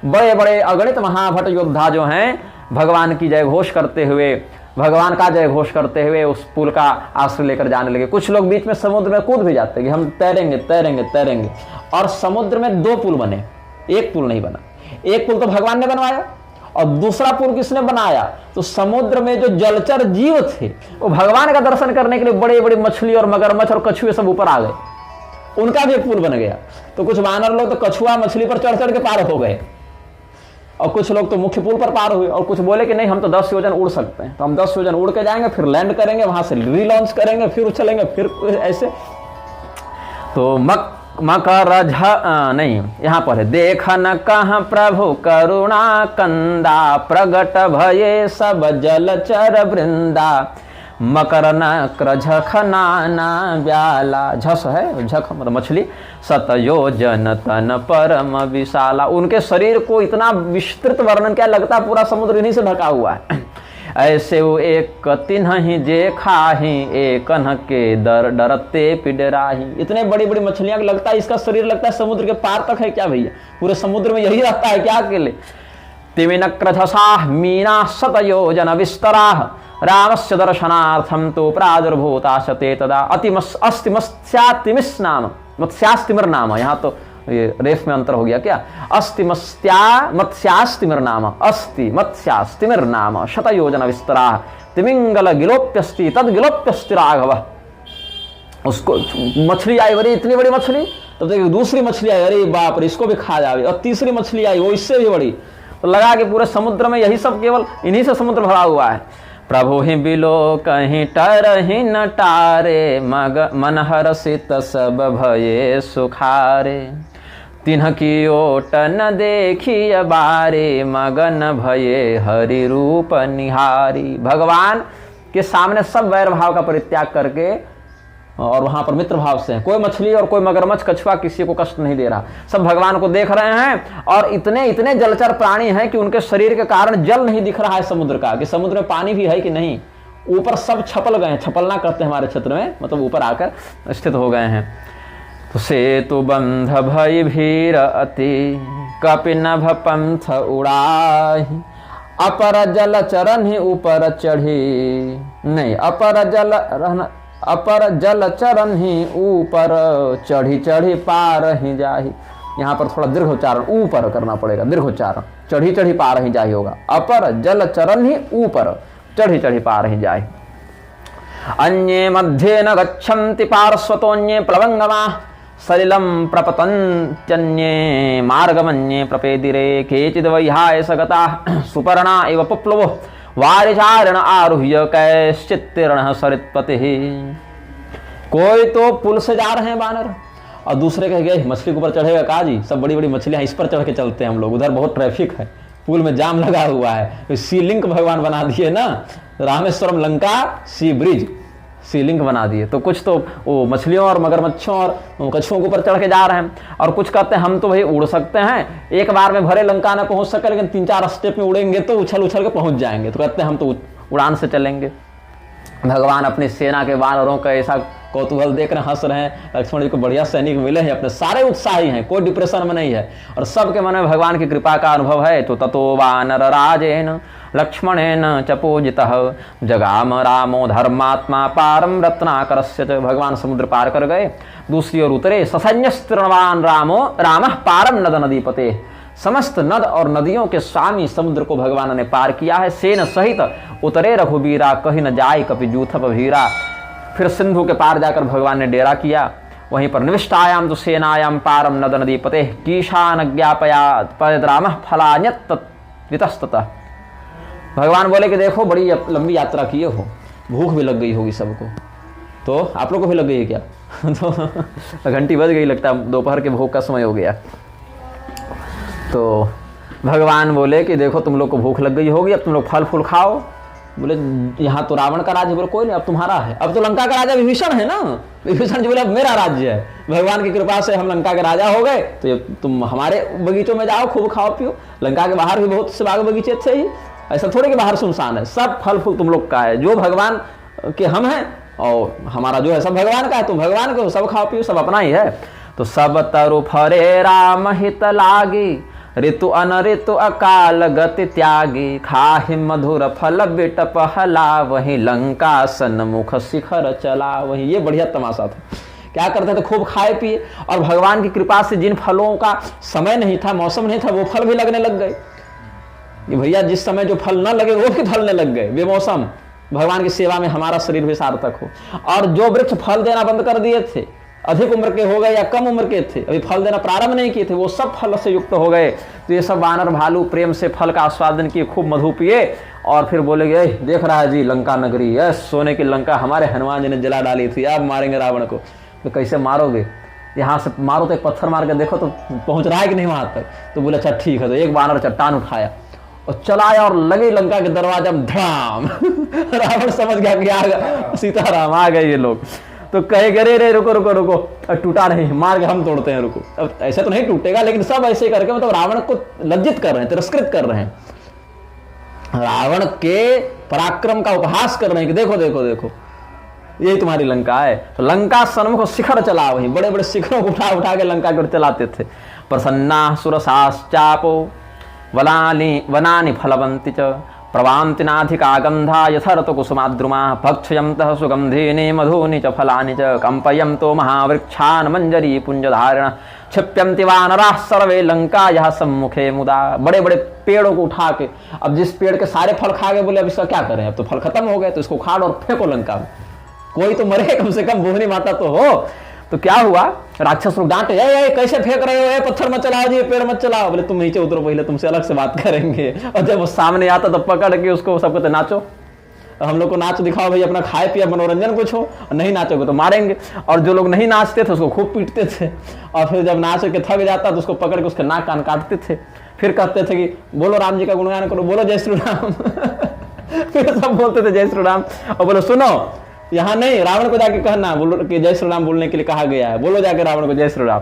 S1: बड़े बड़े अगणित महाभट योद्धा जो हैं भगवान की जय घोष करते हुए भगवान का जय घोष करते हुए उस पुल का आश्रय लेकर जाने लगे। कुछ लोग बीच में समुद्र में कूद भी जाते कि हम तैरेंगे तैरेंगे तैरेंगे, और समुद्र में 2 पुल बने, एक पुल नहीं बना। एक पुल तो भगवान ने बनवाया और दूसरा पुल किसने बनाया? तो समुद्र में जो जलचर जीव थे वो भगवान का दर्शन करने के लिए बड़े बड़े मछली और मगरमच्छ और कछुए सब ऊपर आ गए, उनका भी एक पुल बन गया। तो कुछ वानर लोग तो कछुआ मछली पर चढ़ चढ़ के पार हो गए, और कुछ लोग तो मुख्य पुल पर पार हुए, और कुछ बोले कि नहीं हम तो 10 योजन उड़ सकते हैं, तो हम 10 योजन उड़ के जाएंगे, फिर लैंड करेंगे, वहां से रीलॉन्च करेंगे, फिर उछलेंगे, फिर ऐसे। तो मकर नहीं, यहाँ पर है, देखन कहाँ प्रभु करुणा कंदा, प्रगट भये सब जलचर वृंदा, मकर नक्र झख नाना व्याला, झस है झख मतलब मछली, सतयोजन तन परम विशाला। उनके शरीर को इतना विस्तृत वर्णन क्या लगता, पूरा समुद्र इन्हीं से ढका हुआ है। ऐसे वो एक तिन्हि जे खाही, एक के दर डरते पिडराही। इतने बड़ी बड़ी मछलियां लगता है इसका शरीर लगता है समुद्र के पार तक है क्या भैया, पूरे समुद्र में यही रहता है क्या अकेले। तिमिनक्र झसा मीना शतयोजन विस्तरा, रामस्य दर्शनार्थम तो प्रादुर्भूताशते तदा, अस्तिमस्त्यातिमिस नाम, मत्स्यास्तिमिर नाम, यहाँ तो ये रेफ में अंतर हो गया क्या, मत्स्यास्तिमिर नाम, अस्ति मत्स्यास्तिमिर नाम, शतयोजन विस्तरा, तिमिंगल गिलोप्यस्ति तद गिलोप्यस्ति राघव। उसको मछली आई, बड़ी इतनी बड़ी मछली, तब देखिए दूसरी मछली आई, अरे बाप रे इसको भी खा जावे, और तीसरी मछली आई वो इससे भी बड़ी। तो लगा कि पूरे समुद्र में यही सब केवल इन्हीं से समुद्र भरा हुआ है। प्रभु ही बिलो कहीं टरहि न टारे, मन हरसित सब भये सुखारे, तिन्ह की ओट न देखी बारे, मगन भये हरि रूप निहारी। भगवान के सामने सब वैर भाव का परित्याग करके और वहां पर मित्र भाव से, कोई मछली और कोई मगरमच्छ कछुआ किसी को कष्ट नहीं दे रहा, सब भगवान को देख रहे हैं। और इतने इतने जलचर प्राणी हैं कि उनके शरीर के कारण जल नहीं दिख रहा है समुद्र का, कि समुद्र में पानी भी है कि नहीं। ऊपर सब छपल गए हैं, छपलना करते हैं हमारे क्षेत्र में, मतलब ऊपर आकर स्थित हो गए हैं। तो सेतु बंध भय भीर अति, कपि नभ पंथ उड़ाही, अपर जल चरण ही ऊपर चढ़ी, नहीं अपर जल चरण ही ऊपर चढ़ी चढ़ी पार ही जाही। यहाँ पर थोड़ा दीर्घ उच्चारण ऊपर करना पड़ेगा, दीर्घ उच्चारण, चढ़ी चढ़ी पार ही जाही होगा, अपर जल चरण ही ऊपर चढ़ी चढ़ी पार ही जाही। अन्ये मध्ये न गच्छन्ति पार्श्वतोऽन्ये प्लवंगमा, सलिलं प्रपतन्त्यन्ये मार्गमन्ये प्रपेदिरे, केचिद् वैहाय सगता सुपर्णा इव पुप्लवो, वारिचारण आरुह्य कैश्चित्तीर्ण सरित्पति। कोई तो पुल से जा रहे हैं बानर, और दूसरे कह गए मछली के ऊपर चढ़ेगा काजी, सब बड़ी बड़ी मछलियां इस पर चढ़ के चलते हैं हम लोग, उधर बहुत ट्रैफिक है, पुल में जाम लगा हुआ है। तो सी लिंक भगवान बना दिए ना, रामेश्वरम लंका सी ब्रिज, सी लिंक बना दिए। तो कुछ तो वो मछलियों और मगरमच्छों और कछुओं के ऊपर चढ़ के जा रहे हैं, और कुछ कहते हैं हम तो भाई उड़ सकते हैं, एक बार में भरे लंका न पहुंच सके, लेकिन 3-4 स्टेप में उड़ेंगे तो उछल उछल के पहुंच जाएंगे। तो कहते हैं हम तो उड़ान से चलेंगे। भगवान अपनी सेना के वानरों का ऐसा कौतूहल देख रहे, हंस रहे हैं। लक्ष्मण जी को बढ़िया सैनिक मिले हैं, अपने सारे उत्साही हैं, कोई डिप्रेशन में नहीं है, और सबके मन में भगवान की कृपा का अनुभव है। तो ततो वानर राजेन लक्ष्मणेन च पूजितः, जगाम रामो धर्मात्मा पारम रत्नाकरस्य च। भगवान समुद्र पार कर गए, दूसरी ओर उतरे, ससन्यस्तीर्णवान रामः पारम नद नदीपते। समस्त नद और नदियों के स्वामी समुद्र को भगवान ने पार किया है। सेन सहित उतरे रघुबीरा, कहीं न जाय कपि जूथप भीरा। फिर सिंधु के पार जाकर भगवान ने डेरा किया, वहीं पर निविष्टायाम तो सेनायाम पारम नद नदीपते, कीशान ज्ञापयात् पदरामः फलान्यतस्ततः। भगवान बोले कि देखो बड़ी लंबी यात्रा किए हो, भूख भी लग गई होगी सबको, तो आप लोग को भी लग गई है क्या? तो घंटी बज गई, लगता है दोपहर के भूख का समय हो गया। तो भगवान बोले कि देखो तुम लोग को भूख लग गई होगी, अब तुम लोग फल फूल खाओ। बोले यहाँ तो रावण का राज्य, बोले कोई नहीं अब तुम्हारा है, अब तो लंका का राजा विभीषण है ना। विभीषण जी बोले अब मेरा राज्य है, भगवान की कृपा से हम लंका के राजा हो गए, तो तुम हमारे बगीचों में जाओ, खूब खाओ पियो। लंका के बाहर भी बहुत से बाग बगीचे अच्छे ही, ऐसा थोड़े कि बाहर सुनसान है, सब फल फूल तुम लोग का है, जो भगवान के हम हैं और हमारा जो है सब भगवान का है, तुम भगवान के हो, सब खाओ पियो, सब अपना ही है। तो सब तरु फरे राम हित लागी, ऋतु अनऋतु अकाल गति त्यागी, खाहि मधुर फल बिटप हला, वही लंका सन्मुख शिखर चला। वही ये बढ़िया तमाशा था। क्या करते थे, खूब खाए पिए, और भगवान की कृपा से जिन फलों का समय नहीं था, मौसम नहीं था, वो फल भी लगने लग गए। ये भैया जिस समय जो फल न लगे वो भी फलने लग गए बेमौसम। भगवान की सेवा में हमारा शरीर भी सार्थक हो। और जो वृक्ष फल देना बंद कर दिए थे, अधिक उम्र के हो गए या कम उम्र के थे, अभी फल देना प्रारंभ नहीं किए थे, वो सब फल से युक्त हो गए। तो ये सब वानर भालू प्रेम से फल का आस्वादन किए, खूब मधु पिए, और फिर बोले गए देख रहा है जी लंका नगरी, सोने की लंका हमारे हनुमान जी ने जला डाली थी, अब मारेंगे रावण को। तो कैसे मारोगे, यहाँ से मारो तो एक पत्थर मार के देखो तो पहुंच रहा है कि नहीं वहां तक। तो बोले अच्छा ठीक है। तो एक वानर चट्टान उठाया और चलाया और लगे लंका के दरवाजा में धड़ाम। रावण समझ गया कि आ गया सीताराम, आ गए ये लोग। तो कहे रे रे रुको रुको रुको, टूटा नहीं, मार के हम तोड़ते हैं, रुको। अब ऐसे तो नहीं टूटेगा, लेकिन सब ऐसे करके मतलब रावण को लज्जित कर रहे हैं, तिरस्कृत कर रहे हैं, रावण के पराक्रम का उपहास कर रहे हैं कि देखो देखो देखो यही तुम्हारी लंका है। तो लंका सन्मुख शिखर चला, वही बड़े बड़े शिखरों को उठा उठा के लंका को चलाते थे। प्रसन्ना सुरसाश्चापो वनानि फलवन्ति च, प्रवान्ति नाधिका गंधा यथर्थ कुसुमाद्रुमा, भक्षयन्तः सुगंधीनि मधूनि च फलानि च, कंपयन्तो महावृक्षान् मंजरी पुंजधारिण, क्षिप्यन्ति वानराः सर्वे लंका यह सम्मुखे मुदा। बड़े बड़े पेड़ों को उठा के, अब जिस पेड़ के सारे फल खा गए, बोले अब इसका क्या करें, अब तो फल खत्म हो गए, तो इसको उखाड़ और फेंको लंका में, कोई तो मरे कम से कम, मोहिनी माता तो हो। तो क्या हुआ, राक्षस लोग डांटे, कैसे फेंक रहे हो, पत्थर मत चलाओ जी, पेड़ मत चलाओ। बोले तुम नीचे उतरो पहले, तुमसे अलग से बात करेंगे। और जब वो सामने आता तो पकड़ के उसको सब कहते नाचो, हम लोग को नाच दिखाओ भाई, अपना खाए पिया मनोरंजन कुछ हो, और नहीं नाचोगे तो मारेंगे। और जो लोग नहीं नाचते थे उसको खूब पीटते थे, और फिर जब नाच के थक जाता तो उसको पकड़ के उसके नाक कान काटते थे। फिर कहते थे कि बोलो राम जी का गुणगान करो, बोलो जय श्री राम। फिर सब बोलते थे जय श्री राम, और बोलो सुनो यहाँ नहीं, रावण को जाके कहना, बोलो कि जय श्री राम बोलने के लिए कहा गया है, बोलो जाके रावण को जय श्री राम।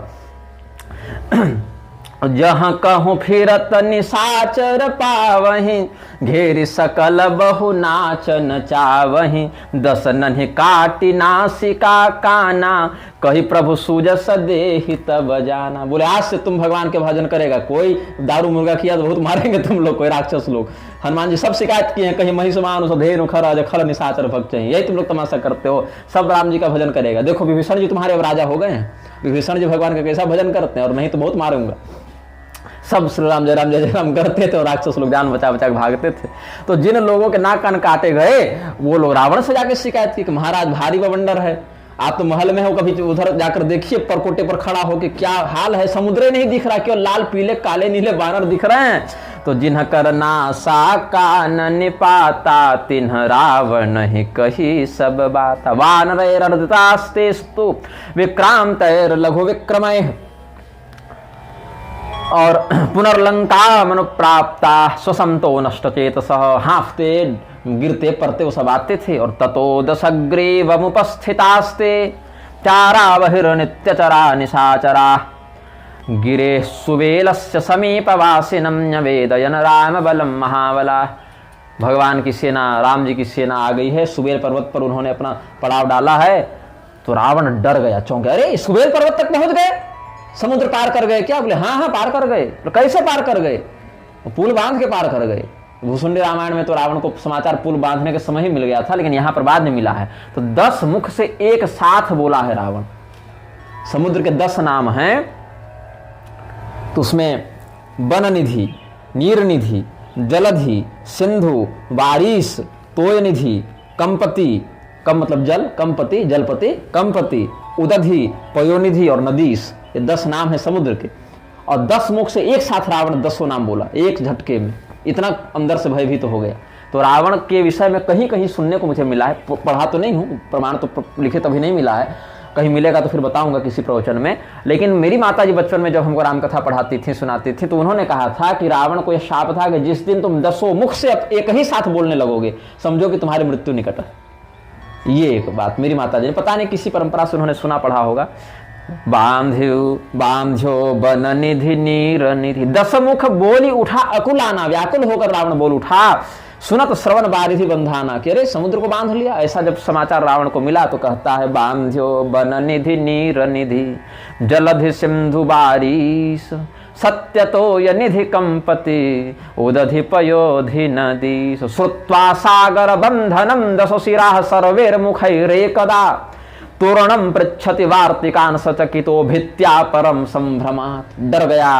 S1: जहाँ कहूँ फिरत निशाचर पावहीं, घेर सकल बहु नाच नचावहीं, 10 नन्हि काटी नासिका काना, कही प्रभु सूजस देहि तब जाना। बोले आज से तुम भगवान के भजन करेगा, कोई दारू मुर्गा किया तो बहुत मारेंगे तुम लोग, कोई राक्षस लोग। हनुमान जी सब शिकायत किए हैं, कहीं महिष मानुष धेनु खर खल निशाचर भक्त हैं, यही तुम लोग तमाशा करते हो, सब राम जी का भजन करेगा। देखो विभीषण जी तुम्हारे अब राजा हो गए हैं, विभीषण जी भगवान का कैसा भजन करते हैं, और नहीं तो बहुत मारूंगा। सब श्री राम जय राम जय जय राम करते थे, और राक्षस लोग जान बचा बचा के भागते थे। तो जिन लोगों के नाक कान काटे गए, वो लोग रावण से जाके शिकायत की कि महाराज भारी बवंडर है, आप तो महल में हो, कभी उधर जाकर देखिए परकोटे पर खड़ा हो कि क्या हाल है, समुद्र नहीं दिख रहा, क्यों लाल पीले काले नीले वानर दिख रहे हैं। तो जिन्ह करना सा कानन पाता, तिन्ह रावण ही कही सब बात, वानरैरर्दितास्तेस्तु विक्रांतैर लघु विक्रमैः, और पुनर्लंका मनु प्राप्ता स्वसंतो नष्ट चेतसः। हाँफते गिरते पड़ते वो सब आते थे। और ततो दशग्रीवमुपस्थितास्ते, चारा बहिर्नित्यचरा निशाचरा, गिरे सुवेलस्य समीपवासिनं न्यवेदयन् राम बलम महाबला। भगवान की सेना, राम जी की सेना आ गई है, सुबेल पर्वत पर उन्होंने अपना पड़ाव डाला है। तो रावण डर गया, चौंक गया, अरे सुबेल पर्वत तक पहुंच गए, समुद्र पार कर गए क्या? बोले हाँ पार कर गए। तो कैसे पार कर गए? पुल बांध के पार कर गए। भूसुंडी रामायण में तो रावण को समाचार पुल बांधने के समय ही मिल गया था, लेकिन यहां पर बाद में मिला है। तो 10 मुख से एक साथ बोला है रावण। समुद्र के 10 नाम हैं, तो उसमें वन निधि, नीर निधि, जलधि, सिंधु, बारिश, तोय निधि, कंपति, कम मतलब जल, कंपति जलपति, कंपति, उदधि, पयोनिधि और नदीश। ये 10 नाम है समुद्र के। और 10 मुख से एक साथ रावण 10 नाम बोला एक झटके में, इतना अंदर से भयभीत हो गया। तो रावण के विषय में कहीं कहीं सुनने को मुझे मिला है, पढ़ा तो नहीं हूँ, प्रमाण तो लिखित अभी नहीं मिला है, कहीं मिलेगा तो फिर बताऊंगा किसी प्रवचन में। लेकिन मेरी माता जी बचपन में जब हमको रामकथा पढ़ाती थी, सुनाती थी, तो उन्होंने कहा था कि रावण को यह शाप था कि जिस दिन तुम 10 मुख से एक ही साथ बोलने लगोगे, समझो कि तुम्हारी मृत्यु निकट है। ये एक बात मेरी माता जी ने, पता नहीं किसी परंपरा से उन्होंने सुना पढ़ा होगा। बांध्यो बन निधि नीर निधि, 10 मुख बोली उठा अकुलाना, व्याकुल होकर रावण बोल उठा। सुनत श्रवण बारिधि बंधाना, कि अरे समुद्र को बांध लिया। ऐसा जब समाचार रावण को मिला तो कहता है बांध्यो बन निधि नीर निधि, जलधि सिंधु बारिश, सत्य तो यनिधि कंपति उदधि पयोधि नदी श्रुत्वा सागर बंधनम दश शिराः सर्वैर्मुखैरेकदा तोरणम पृच्छति वार्तिकान सचकितो भित्या परम संभ्रमात्। डर गया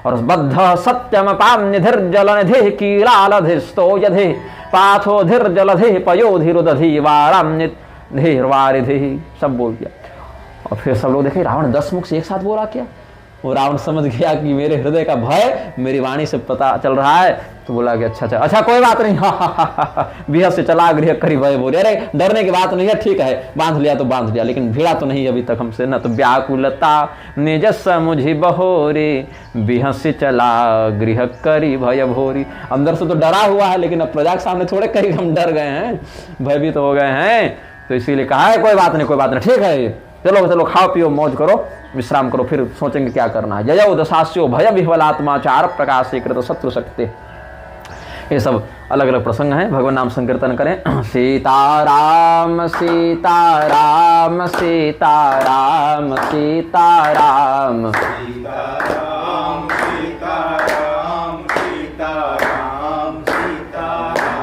S1: और बद्ध सत्यम पाम निधिर्जलनिधि कीलालधिस्तो यधि पाथोधिर्जलधि पयोधिरुदधि वाराम निधिर्वारिधि सब बोल दिया। और फिर सब लोग देखे रावण 10 मुख से एक साथ बोला क्या। वो रावण समझ गया कि मेरे हृदय का भय मेरी वाणी से पता चल रहा है, तो बोला कि अच्छा कोई बात नहीं, बिहस से चला गृह करी भय बोले। अरे डरने की बात नहीं है, ठीक है बांध लिया तो बांध लिया, लेकिन भिड़ा तो नहीं अभी तक हमसे न। तो व्याकुलता निजस मुझी बहोरी बिहस से चला गृह करी भय भोरी। अंदर से तो डरा हुआ है, लेकिन अब प्रजा के सामने थोड़े करीब हम डर गए हैं, भयभीत हो गए हैं। तो इसीलिए कहा है कोई बात नहीं, ठीक है चलो खाओ पियो मौज करो विश्राम करो, फिर सोचेंगे क्या करना है। जयो दशास्यो भय विह्वलात्माचार प्रकाश कृत शत्रु शक्ति। ये सब अलग अलग प्रसंग हैं, भगवान नाम संकीर्तन करें। सीताराम सीताराम सीताराम सीताराम सीताराम सीताराम सीताराम सीताराम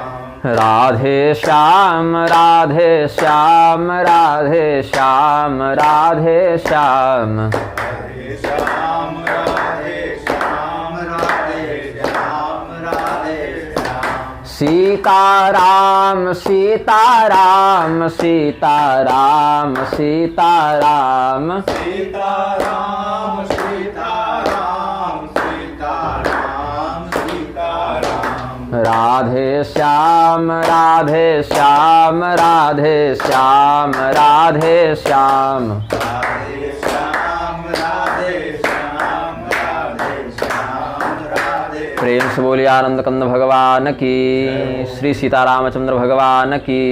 S1: राधे श्याम राधे श्याम राधे श्याम राधे श्याम राधे श्याम राधे श्याम राधे श्याम राधे श्याम सीताराम सीताराम सीताराम सीताराम सीताराम सीताराम सीताराम सीताराम राधे श्याम राधे श्याम राधे श्याम राधे श्याम राधे श्याम राधे श्याम राधे श्याम राधे। प्रेम से बोलिए आनंद कंद भगवान की, श्री सीतारामचंद्र भगवान की।